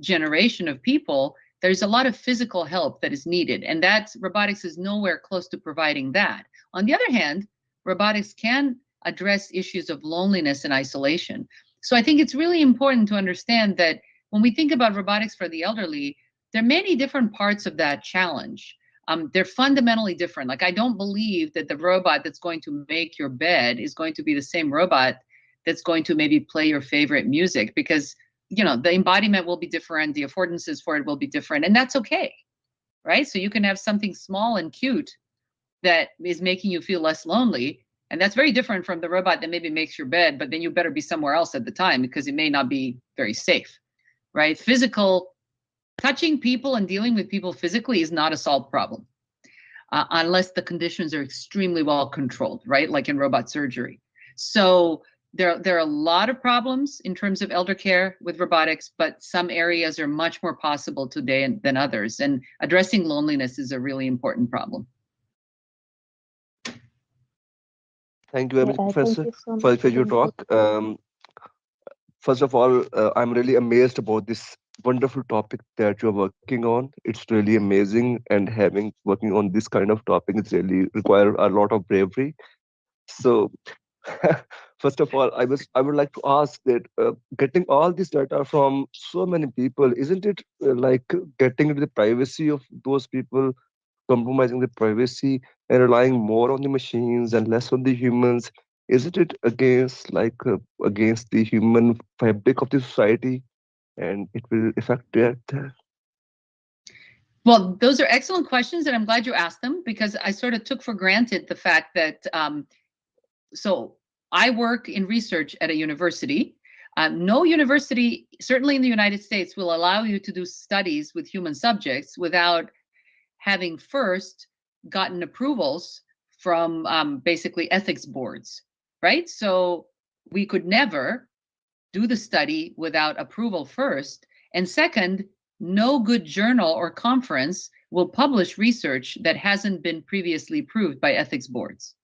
generation of people, there's a lot of physical help that is needed, and robotics is nowhere close to providing that. On the other hand, robotics can address issues of loneliness and isolation. So I think it's really important to understand that when we think about robotics for the elderly, there are many different parts of that challenge. They're fundamentally different. Like, I don't believe that the robot that's going to make your bed is going to be the same robot that's going to maybe play your favorite music, because the embodiment will be different, the affordances for it will be different, and that's okay, right? So you can have something small and cute that is making you feel less lonely, and that's very different from the robot that maybe makes your bed, but then you better be somewhere else at the time because it may not be very safe, right? Touching people and dealing with people physically is not a solved problem unless the conditions are extremely well controlled, right? Like in robot surgery. So there are a lot of problems in terms of elder care with robotics, but some areas are much more possible today than others. And addressing loneliness is a really important problem. Thank you very much, Thank Professor, you so much for your talk. First of all, I'm really amazed about this wonderful topic that you're working on. It's really amazing, and working on this kind of topic is really require a lot of bravery. So, first of all, I would like to ask that getting all this data from so many people, isn't it like getting into the privacy of those people, compromising the privacy and relying more on the machines and less on the humans? Isn't it against the human fabric of the society, and it will affect that? Well, those are excellent questions, and I'm glad you asked them, because I sort of took for granted the fact that, so I work in research at a university. No university, certainly in the United States, will allow you to do studies with human subjects without having first gotten approvals from basically ethics boards, right? So we could never do the study without approval first. And second, no good journal or conference will publish research that hasn't been previously approved by ethics boards.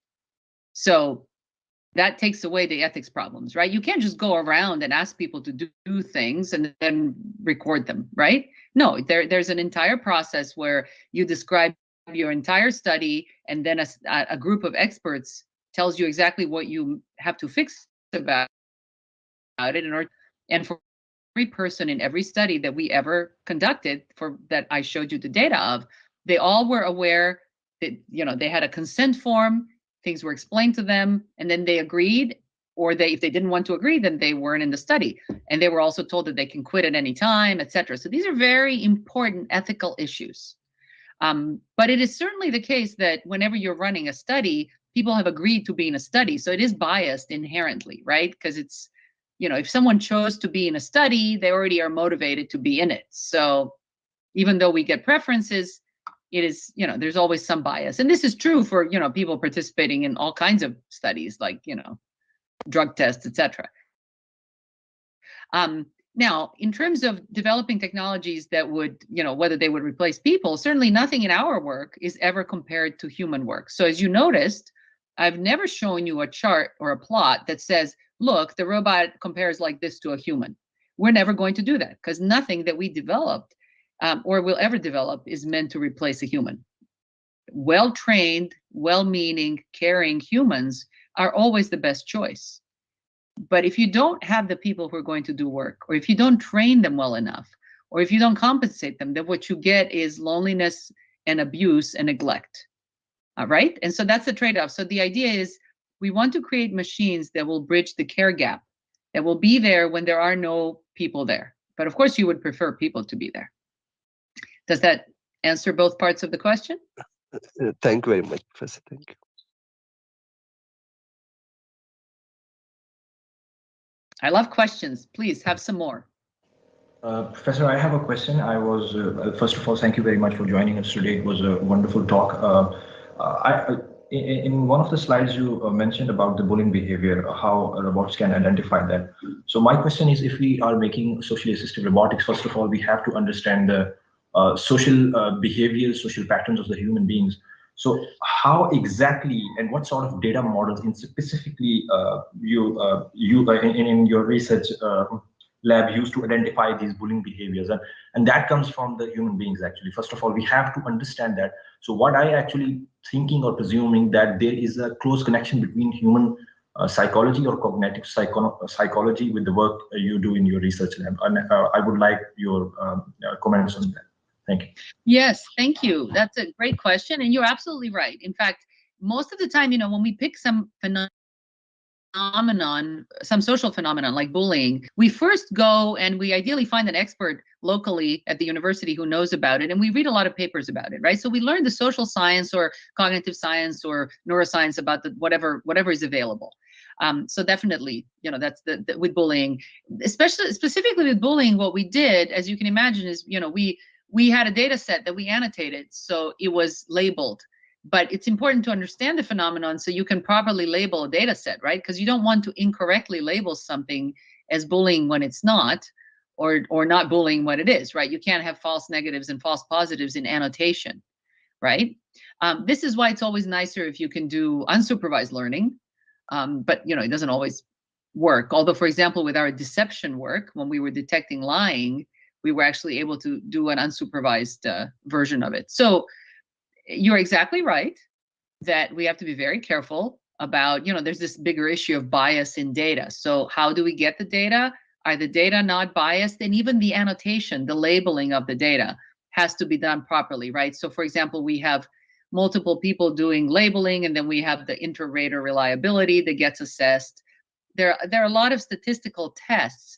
So that takes away the ethics problems, right? You can't just go around and ask people to do things and then record them, right? No, there's an entire process where you describe your entire study, and then a group of experts tells you exactly what you have to fix about it. And for every person in every study that we ever conducted, that I showed you the data of, they all were aware that they had a consent form, things were explained to them, and then they agreed, or if they didn't want to agree, then they weren't in the study. And they were also told that they can quit at any time, etc. So these are very important ethical issues. But it is certainly the case that whenever you're running a study, people have agreed to be in a study. So it is biased inherently, right? Because it's, if someone chose to be in a study, they already are motivated to be in it. So even though we get preferences, it is, there's always some bias. And this is true for, people participating in all kinds of studies, like, drug tests, etc. Now, in terms of developing technologies that would, whether they would replace people, certainly nothing in our work is ever compared to human work. So as you noticed, I've never shown you a chart or a plot that says, look, the robot compares like this to a human. We're never going to do that, because nothing that we developed or will ever develop is meant to replace a human. Well-trained, well-meaning, caring humans are always the best choice. But if you don't have the people who are going to do work, or if you don't train them well enough, or if you don't compensate them, then what you get is loneliness and abuse and neglect. Right? And so that's the trade-off. So the idea is we want to create machines that will bridge the care gap, that will be there when there are no people there. But of course, you would prefer people to be there. Does that answer both parts of the question? Thank you very much, Professor. Thank you. I love questions. Please have some more. Professor, I have a question. I was, first of all, thank you very much for joining us today. It was a wonderful talk. In one of the slides, you mentioned about the bullying behavior, how robots can identify that. So my question is, if we are making socially assistive robotics, first of all, we have to understand the social behaviors, social patterns of the human beings. So how exactly and what sort of data models in specifically in your research lab used to identify these bullying behaviors, and that comes from the human beings actually. First of all, we have to understand that. So what I actually thinking or presuming that there is a close connection between human psychology or cognitive psychology with the work you do in your research lab, and I would like your comments on that. Thank you. Yes, thank you. That's a great question, and you're absolutely right. In fact, most of the time, when we pick some phenomenon, some social phenomenon like bullying, we first go and we ideally find an expert locally at the university who knows about it, and we read a lot of papers about it, right? So we learn the social science or cognitive science or neuroscience about the whatever is available. So definitely, that's the with bullying, specifically with bullying. What we did, as you can imagine, is we had a data set that we annotated, so it was labeled. But it's important to understand the phenomenon so you can properly label a data set, right? Because you don't want to incorrectly label something as bullying when it's not, or not bullying when it is, right? You can't have false negatives and false positives in annotation, right? This is why it's always nicer if you can do unsupervised learning, but it doesn't always work. Although, for example, with our deception work, when we were detecting lying, we were actually able to do an unsupervised version of it. So you're exactly right that we have to be very careful about, there's this bigger issue of bias in data. So how do we get the data? Are the data not biased? And even the annotation, the labeling of the data has to be done properly, right? So for example, we have multiple people doing labeling, and then we have the inter-rater reliability that gets assessed. There are a lot of statistical tests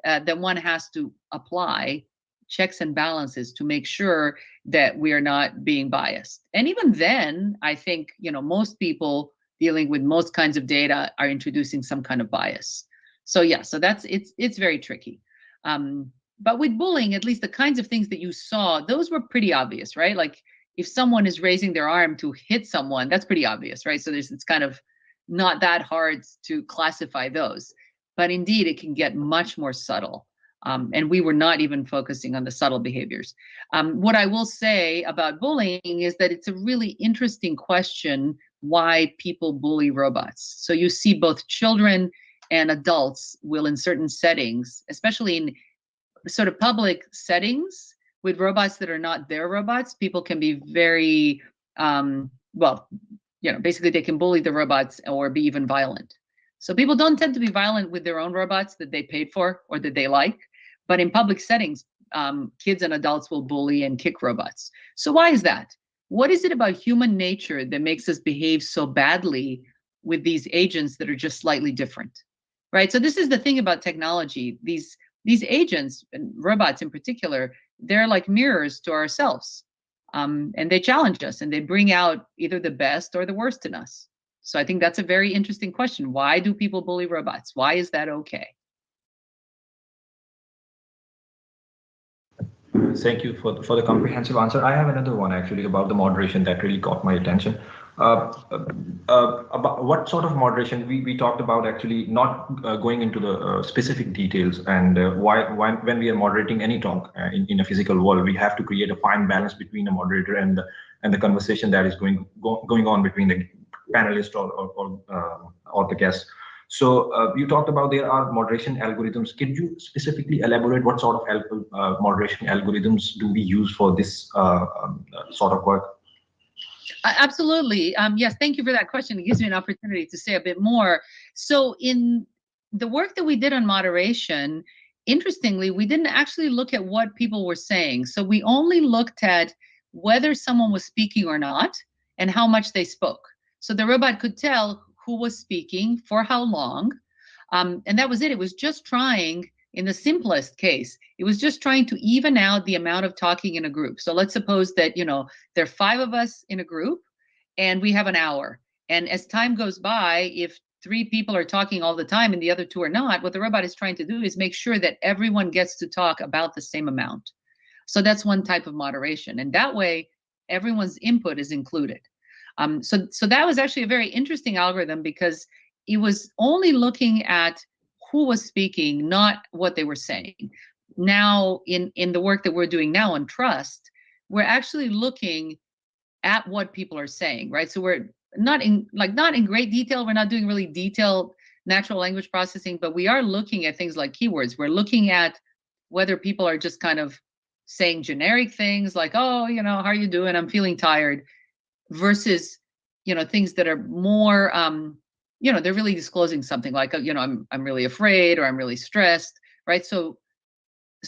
that one has to apply, checks and balances, to make sure that we are not being biased. And even then, I think, most people dealing with most kinds of data are introducing some kind of bias. So yeah, so it's very tricky. But with bullying, at least the kinds of things that you saw, those were pretty obvious, right? Like if someone is raising their arm to hit someone, that's pretty obvious, right? So it's kind of not that hard to classify those. But indeed, it can get much more subtle. And we were not even focusing on the subtle behaviors. What I will say about bullying is that it's a really interesting question why people bully robots. So you see both children and adults will, in certain settings, especially in sort of public settings with robots that are not their robots, people can be very, basically they can bully the robots or be even violent. So people don't tend to be violent with their own robots that they paid for or that they like. But in public settings, kids and adults will bully and kick robots. So why is that? What is it about human nature that makes us behave so badly with these agents that are just slightly different, right? So this is the thing about technology. These agents, and robots in particular, they're like mirrors to ourselves. And they challenge us, and they bring out either the best or the worst in us. So I think that's a very interesting question. Why do people bully robots? Why is that okay? Thank you for the comprehensive answer. I have another one actually about the moderation that really caught my attention. About what sort of moderation we talked about, actually not going into the specific details, and when we are moderating any talk in a physical world, we have to create a fine balance between the moderator and the conversation that is going on between the panelist or the guest. So you talked about there are moderation algorithms. Can you specifically elaborate what sort of moderation algorithms do we use for this sort of work? Absolutely. Yes, thank you for that question. It gives me an opportunity to say a bit more. So in the work that we did on moderation, interestingly, we didn't actually look at what people were saying. So we only looked at whether someone was speaking or not and how much they spoke. So the robot could tell who was speaking for how long. And that was it. It was just trying, in the simplest case, it was just trying to even out the amount of talking in a group. So let's suppose that, there are 5 of us in a group and we have an hour. And as time goes by, if 3 people are talking all the time and the other 2 are not, what the robot is trying to do is make sure that everyone gets to talk about the same amount. So that's one type of moderation. And that way, everyone's input is included. So that was actually a very interesting algorithm because it was only looking at who was speaking, not what they were saying. Now, in the work that we're doing now on trust, we're actually looking at what people are saying, right? So we're not in great detail. We're not doing really detailed natural language processing, but we are looking at things like keywords. We're looking at whether people are just kind of saying generic things like, oh, how are you doing? I'm feeling tired, versus, things that are more, they're really disclosing something like, I'm really afraid, or I'm really stressed, right? So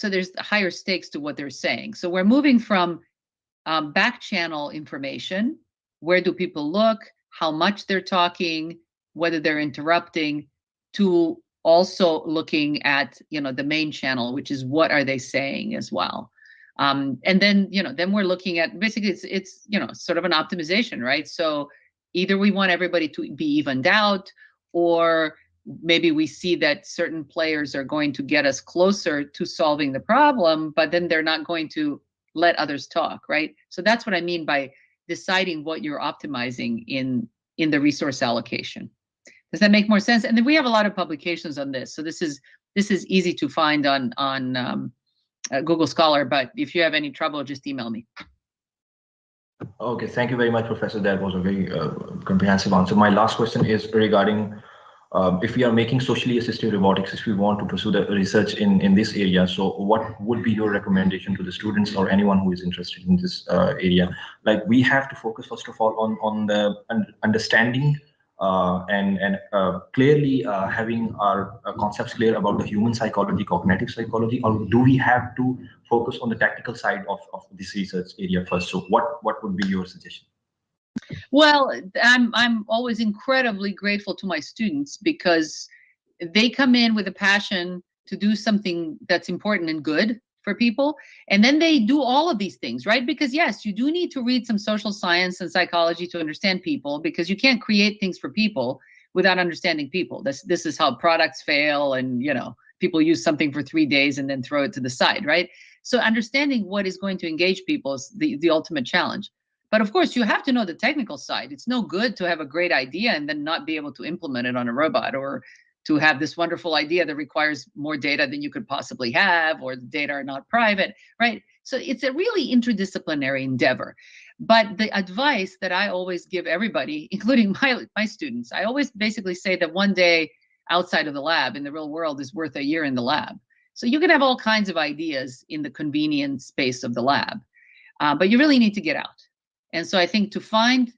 there's higher stakes to what they're saying. So we're moving from back channel information, where do people look, how much they're talking, whether they're interrupting, to also looking at the main channel, which is what are they saying as well. And then then we're looking at, basically it's sort of an optimization, right? So either we want everybody to be evened out, or maybe we see that certain players are going to get us closer to solving the problem, but then they're not going to let others talk, right? So that's what I mean by deciding what you're optimizing in the resource allocation. Does that make more sense? And then we have a lot of publications on this, so this is easy to find on Google Scholar. But if you have any trouble, just email me. Okay, thank you very much, Professor. That was a very comprehensive answer. My last question is regarding if we are making socially assistive robotics, if we want to pursue the research in this area, so what would be your recommendation to the students or anyone who is interested in this area? Like, we have to focus first of all on the understanding and clearly having our concepts clear about the human psychology, cognitive psychology, or do we have to focus on the tactical side of this research area first? So what would be your suggestion? Well, I'm always incredibly grateful to my students, because they come in with a passion to do something that's important and good for people, and then they do all of these things, right? Because yes, you do need to read some social science and psychology to understand people, because you can't create things for people without understanding people. This is how products fail, and people use something for 3 days and then throw it to the side, right? So understanding what is going to engage people is the ultimate challenge. But of course, you have to know the technical side. It's no good to have a great idea and then not be able to implement it on a robot, or to have this wonderful idea that requires more data than you could possibly have, or the data are not private, right? So it's a really interdisciplinary endeavor. But the advice that I always give everybody, including my students, I always basically say that one day outside of the lab in the real world is worth a year in the lab. So you can have all kinds of ideas in the convenient space of the lab, but you really need to get out. And so I think to find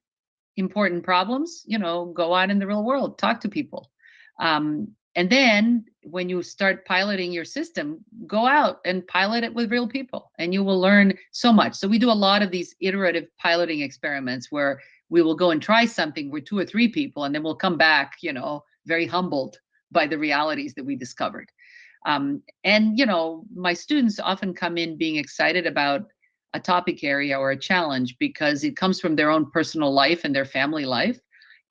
important problems, go out in the real world, talk to people. And then when you start piloting your system, go out and pilot it with real people, and you will learn so much. So we do a lot of these iterative piloting experiments where we will go and try something with 2 or 3 people, and then we'll come back, very humbled by the realities that we discovered. And, my students often come in being excited about a topic area or a challenge because it comes from their own personal life and their family life.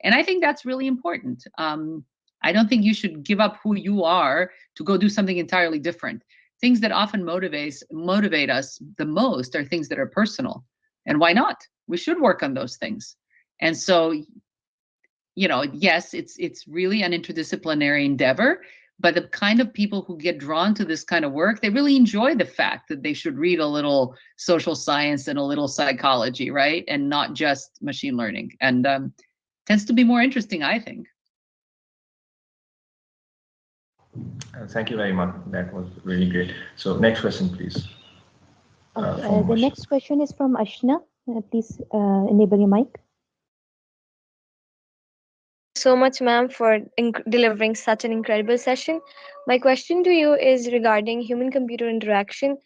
And I think that's really important. I don't think you should give up who you are to go do something entirely different. Things that often motivate us the most are things that are personal. And why not? We should work on those things. And so, yes, it's really an interdisciplinary endeavor. But the kind of people who get drawn to this kind of work, they really enjoy the fact that they should read a little social science and a little psychology, right? And not just machine learning. And tends to be more interesting, I think. Thank you very much. That was really great. So next question, please. The next question is from Ashna. Please enable your mic. So much, ma'am, for delivering such an incredible session. My question to you is regarding human computer interaction.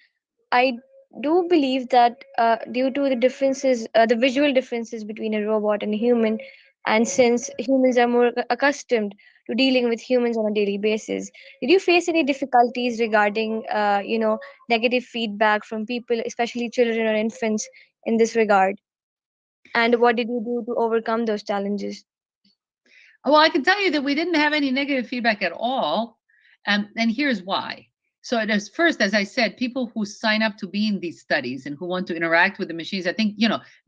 I do believe that due to the differences, the visual differences between a robot and a human, and since humans are more accustomed to dealing with humans on a daily basis, did you face any difficulties regarding, negative feedback from people, especially children or infants, in this regard? And what did you do to overcome those challenges? Well, I can tell you that we didn't have any negative feedback at all. And here's why. So first, as I said, people who sign up to be in these studies and who want to interact with the machines, I think,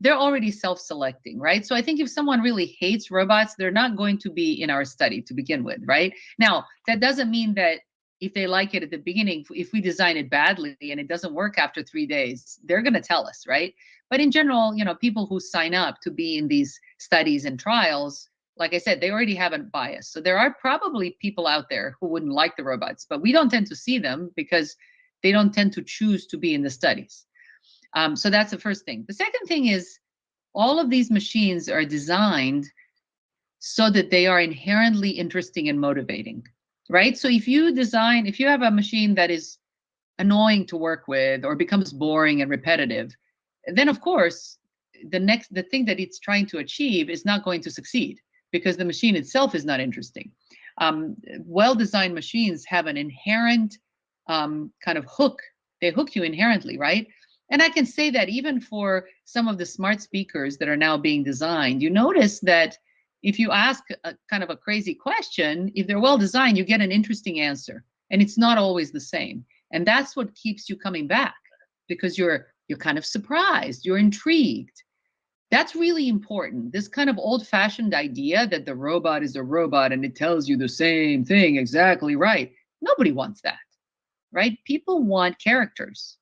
they're already self-selecting, right? So I think if someone really hates robots, they're not going to be in our study to begin with, right? Now, that doesn't mean that if they like it at the beginning, if we design it badly and it doesn't work after 3 days, they're going to tell us, right? But in general, people who sign up to be in these studies and trials, like I said, they already have a bias. So there are probably people out there who wouldn't like the robots, but we don't tend to see them because they don't tend to choose to be in the studies. So that's the first thing. The second thing is all of these machines are designed so that they are inherently interesting and motivating, right? So if you have a machine that is annoying to work with or becomes boring and repetitive, then of course, the thing that it's trying to achieve is not going to succeed because the machine itself is not interesting. Well-designed machines have an inherent kind of hook. They hook you inherently, right? And I can say that even for some of the smart speakers that are now being designed, you notice that if you ask a kind of a crazy question, if they're well designed, you get an interesting answer. And it's not always the same. And that's what keeps you coming back because you're kind of surprised, you're intrigued. That's really important. This kind of old-fashioned idea that the robot is a robot and it tells you the same thing exactly right. Nobody wants that, right? People want characters.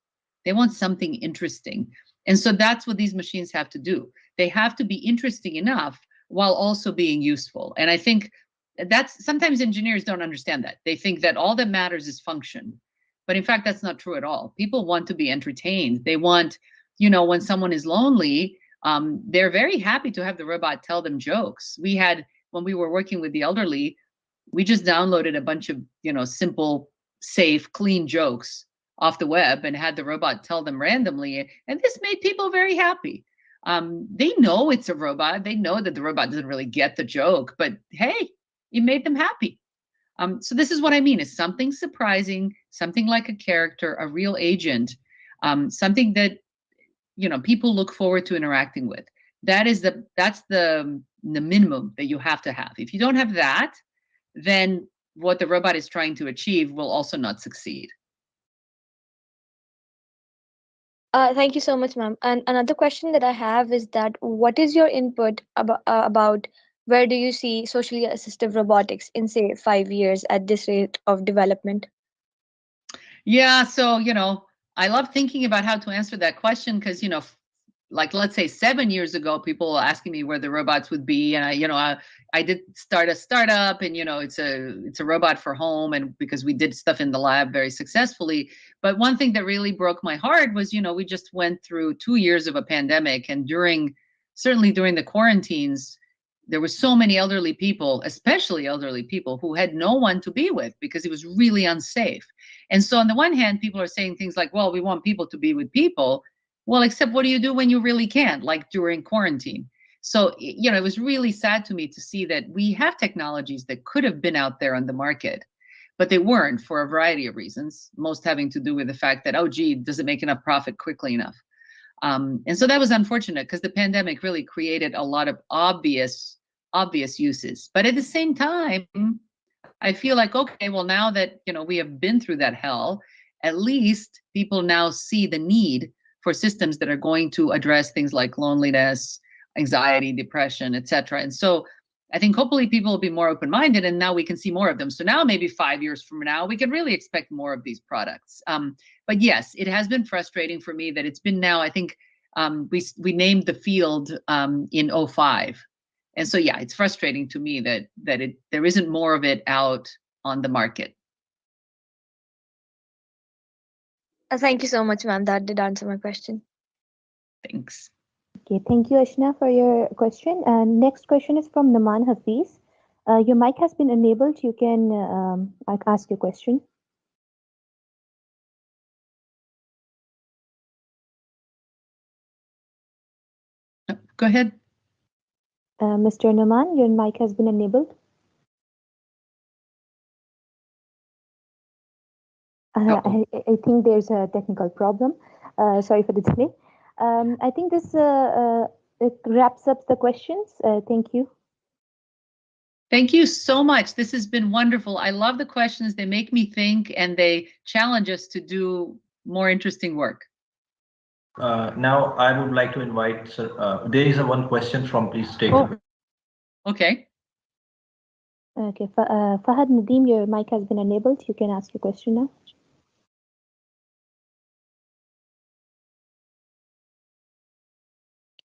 They want something interesting. And so that's what these machines have to do. They have to be interesting enough while also being useful. And I think that's sometimes engineers don't understand that. They think that all that matters is function. But in fact, that's not true at all. People want to be entertained. They want, when someone is lonely, they're very happy to have the robot tell them jokes. When we were working with the elderly, we just downloaded a bunch of, simple, safe, clean jokes off the web and had the robot tell them randomly. And this made people very happy. They know it's a robot. They know that the robot doesn't really get the joke, but hey, it made them happy. So this is what I mean, is something surprising, something like a character, a real agent, something that, people look forward to interacting with. That's the minimum that you have to have. If you don't have that, then what the robot is trying to achieve will also not succeed. Thank you so much, ma'am. And another question that I have is that what is your input about where do you see socially assistive robotics in, say, 5 years at this rate of development? Yeah, so, I love thinking about how to answer that question because, like let's say 7 years ago, people were asking me where the robots would be, and I did start a startup, and it's a robot for home, and because we did stuff in the lab very successfully. But one thing that really broke my heart was, we just went through 2 years of a pandemic, and certainly during the quarantines, there were so many elderly people, especially elderly people, who had no one to be with because it was really unsafe. And so on the one hand, people are saying things like, well, we want people to be with people. Well, except what do you do when you really can't, like during quarantine? So, it was really sad to me to see that we have technologies that could have been out there on the market, but they weren't for a variety of reasons, most having to do with the fact that, does it make enough profit quickly enough? And so that was unfortunate because the pandemic really created a lot of obvious uses. But at the same time, I feel like, okay, well, now that, we have been through that hell, at least people now see the need for systems that are going to address things like loneliness, anxiety, depression, etc. And so I think hopefully people will be more open-minded, and now we can see more of them. So now maybe 5 years from now, we can really expect more of these products. But yes, it has been frustrating for me that it's been now, I think we named the field in 2005. And so, yeah, it's frustrating to me that there isn't more of it out on the market. Thank you so much, ma'am. That did answer my question. Thanks. Okay, thank you, Ashna, for your question. And next question is from Naman Hafiz. Your mic has been enabled. You can ask your question. Go ahead. Mr. Naman, your mic has been enabled. I think there's a technical problem. Sorry for the delay. I think this it wraps up the questions. Thank you. Thank you so much. This has been wonderful. I love the questions. They make me think, and they challenge us to do more interesting work. Now, I would like to invite, there is one question from, please take it. Okay. Okay, Fahad Nadeem, your mic has been enabled. You can ask your question now.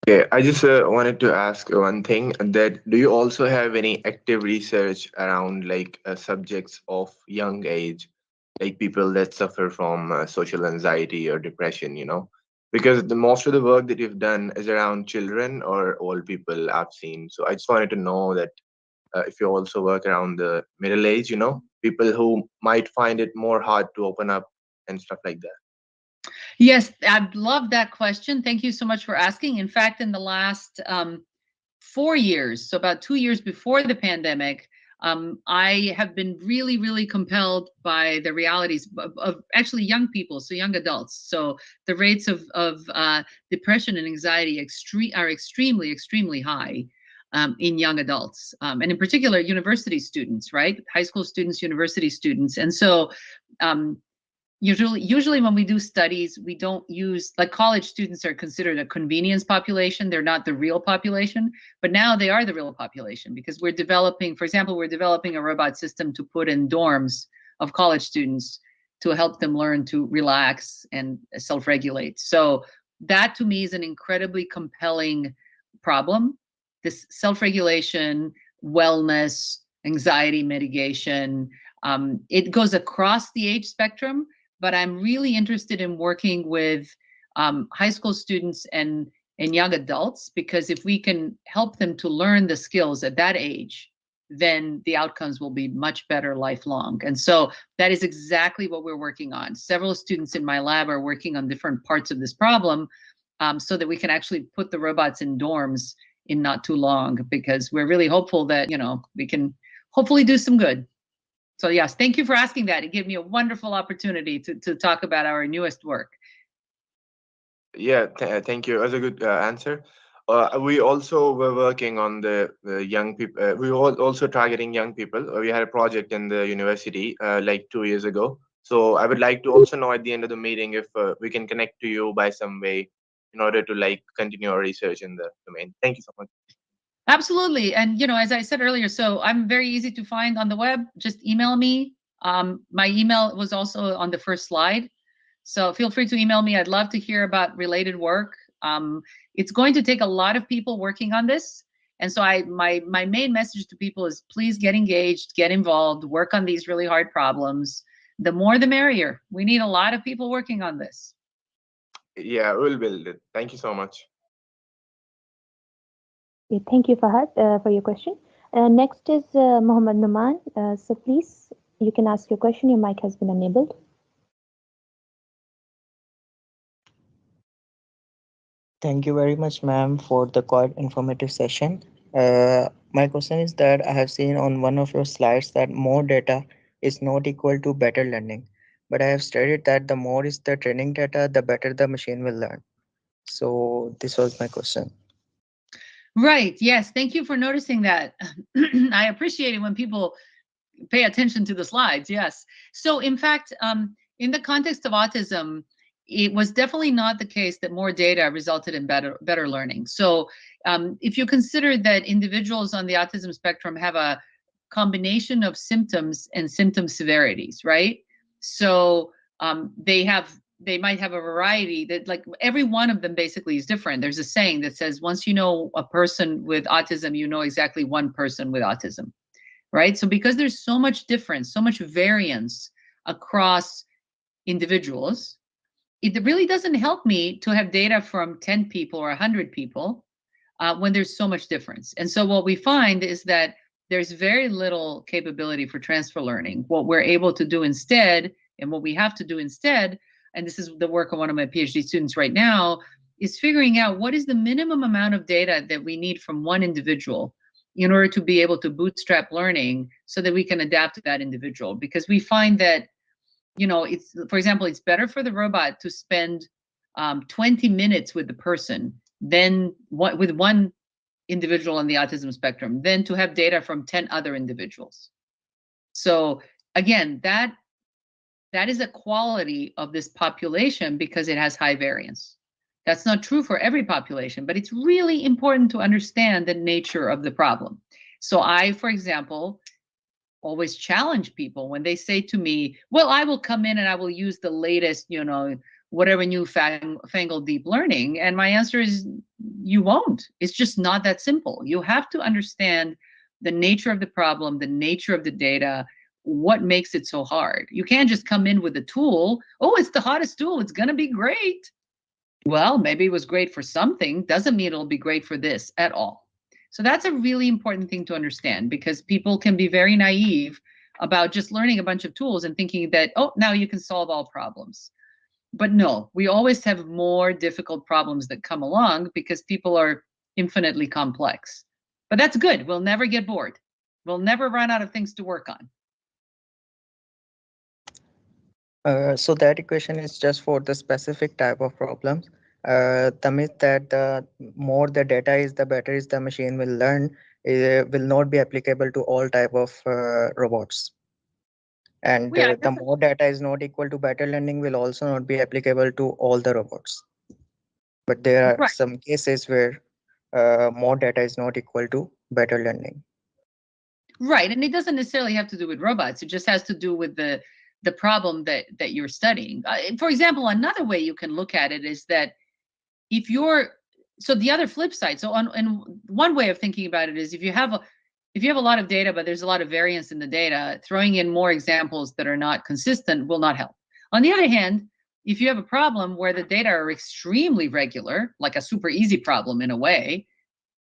Okay, I just wanted to ask one thing that do you also have any active research around like subjects of young age, like people that suffer from social anxiety or depression, you know? Because the most of the work that you've done is around children or old people I've seen. So I just wanted to know that if you also work around the middle age, you know, people who might find it more hard to open up and stuff like that. Yes, I love that question. Thank you so much for asking. In fact, in the last 4 years, so about 2 years before the pandemic, I have been really, really compelled by the realities of actually young people, so young adults. So the rates of depression and anxiety are extremely, extremely high in young adults, and in particular, university students, right? High school students, university students, and so. Usually when we do studies, we don't use, like, college students are considered a convenience population. They're not the real population, but now they are the real population because we're developing, for example, we're developing a robot system to put in dorms of college students to help them learn to relax and self-regulate. So that to me is an incredibly compelling problem. This self-regulation, wellness, anxiety mitigation, it goes across the age spectrum, but I'm really interested in working with high school students and young adults, because if we can help them to learn the skills at that age, then the outcomes will be much better lifelong. And so that is exactly what we're working on. Several students in my lab are working on different parts of this problem, so that we can actually put the robots in dorms in not too long, because we're really hopeful that, we can hopefully do some good. So yes, thank you for asking that. It gave me a wonderful opportunity to talk about our newest work. Yeah, thank you. That's a good answer. We also were working on the young people. We were also targeting young people. We had a project in the university like 2 years ago. So I would like to also know at the end of the meeting if we can connect to you by some way in order to like continue our research in the domain. Thank you so much. Absolutely. And, as I said earlier, so I'm very easy to find on the web. Just email me. My email was also on the first slide. So feel free to email me. I'd love to hear about related work. It's going to take a lot of people working on this. And so my main message to people is please get engaged, get involved, work on these really hard problems. The more the merrier. We need a lot of people working on this. Yeah, we'll build it. Thank you so much. Okay, thank you, Fahad, for your question. Next is Mohammed Numan. So please, you can ask your question. Your mic has been enabled. Thank you very much, ma'am, for the quite informative session. My question is that I have seen on one of your slides that more data is not equal to better learning. But I have studied that the more is the training data, the better the machine will learn. So this was my question. Right. Yes. Thank you for noticing that. I appreciate it when people pay attention to the slides. Yes. So in fact, in the context of autism, it was definitely not the case that more data resulted in better learning. So if you consider that individuals on the autism spectrum have a combination of symptoms and symptom severities, right? So they might have a variety that, like, every one of them basically is different. There's a saying that says, once you know a person with autism, you know exactly one person with autism. Right? So because there's so much difference, so much variance across individuals, it really doesn't help me to have data from 10 people or 100 people when there's so much difference. And so what we find is that there's very little capability for transfer learning. What we're able to do instead, and what we have to do instead, and this is the work of one of my PhD students right now, is figuring out what is the minimum amount of data that we need from one individual in order to be able to bootstrap learning so that we can adapt to that individual. Because we find that, it's, for example, it's better for the robot to spend 20 minutes with the person than with one individual on the autism spectrum than to have data from 10 other individuals. So again, that is a quality of this population because it has high variance. That's not true for every population, but it's really important to understand the nature of the problem. So I, for example, always challenge people when they say to me, well, I will come in and I will use the latest, whatever new fangled deep learning? And my answer is you won't. It's just not that simple. You have to understand the nature of the problem, the nature of the data, what makes it so hard. You can't just come in with a tool. Oh, it's the hottest tool. It's going to be great. Well, maybe it was great for something. Doesn't mean it'll be great for this at all. So that's a really important thing to understand, because people can be very naive about just learning a bunch of tools and thinking that, oh, now you can solve all problems. But no, we always have more difficult problems that come along because people are infinitely complex. But that's good. We'll never get bored. We'll never run out of things to work on. So that equation is just for the specific type of problems. The myth that the more the data is, the better is the machine will learn, will not be applicable to all type of robots. And Yeah, the more data is not equal to better learning will also not be applicable to all the robots. But there are right. some cases where more data is not equal to better learning. Right, and it doesn't necessarily have to do with robots. It just has to do with the problem that you're studying. For example, another way you can look at it is that if you're, so the other flip side, so and one way of thinking about it is if you have a lot of data, but there's a lot of variance in the data, throwing in more examples that are not consistent will not help. On the other hand, if you have a problem where the data are extremely regular, like a super easy problem in a way,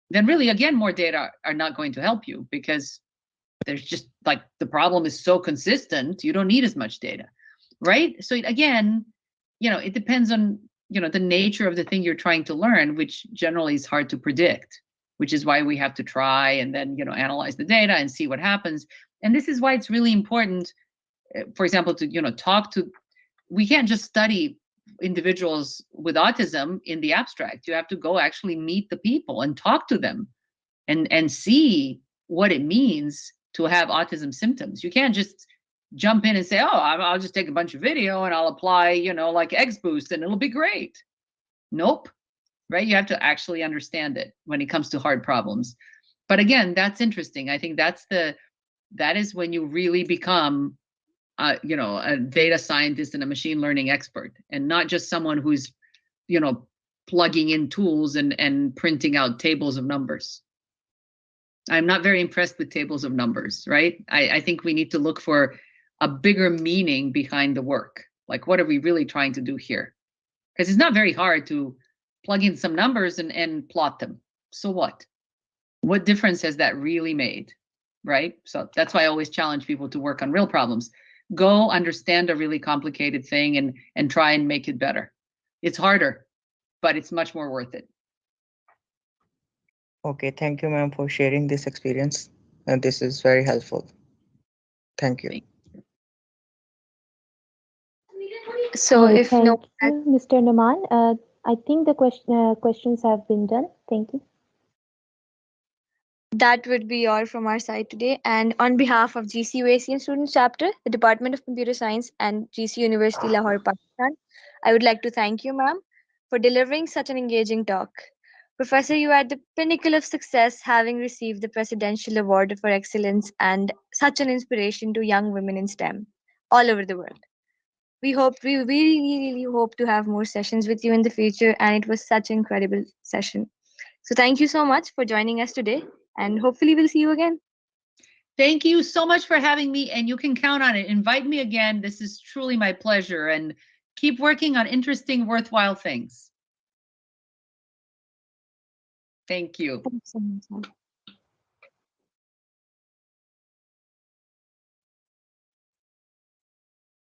then really, again, more data are not going to help you, because there's just like the problem is so consistent, you don't need as much data, right? So again, it depends on, the nature of the thing you're trying to learn, which generally is hard to predict, which is why we have to try and then, analyze the data and see what happens. And this is why it's really important, for example, to, talk to, we can't just study individuals with autism in the abstract. You have to go actually meet the people and talk to them and see what it means to have autism symptoms. You can't just jump in and say, oh, I'll just take a bunch of video and I'll apply, like XBoost and it'll be great. Nope, right? You have to actually understand it when it comes to hard problems. But again, that's interesting. I think that is when you really become, a data scientist and a machine learning expert, and not just someone who's, plugging in tools and printing out tables of numbers. I'm not very impressed with tables of numbers, right? I think we need to look for a bigger meaning behind the work. Like, what are we really trying to do here? Because it's not very hard to plug in some numbers and plot them. So what? What difference has that really made, right? So that's why I always challenge people to work on real problems. Go understand a really complicated thing and try and make it better. It's harder, but it's much more worth it. Okay, thank you, ma'am, for sharing this experience. And this is very helpful. Thank you. So if thank no, you, Mr. Naman. I think the questions have been done. Thank you. that would be all from our side today. And on behalf of GCU-ACM Students Chapter, the Department of Computer Science, and GCU University Lahore, Pakistan, I would like to thank you, ma'am, for delivering such an engaging talk. Professor, you are at the pinnacle of success, having received the Presidential Award for Excellence and such an inspiration to young women in STEM all over the world. We really hope to have more sessions with you in the future, and it was such an incredible session. So thank you so much for joining us today, and hopefully we'll see you again. Thank you so much for having me, and you can count on it. Invite me again. This is truly my pleasure, and keep working on interesting, worthwhile things. Thank you. Thanks so much.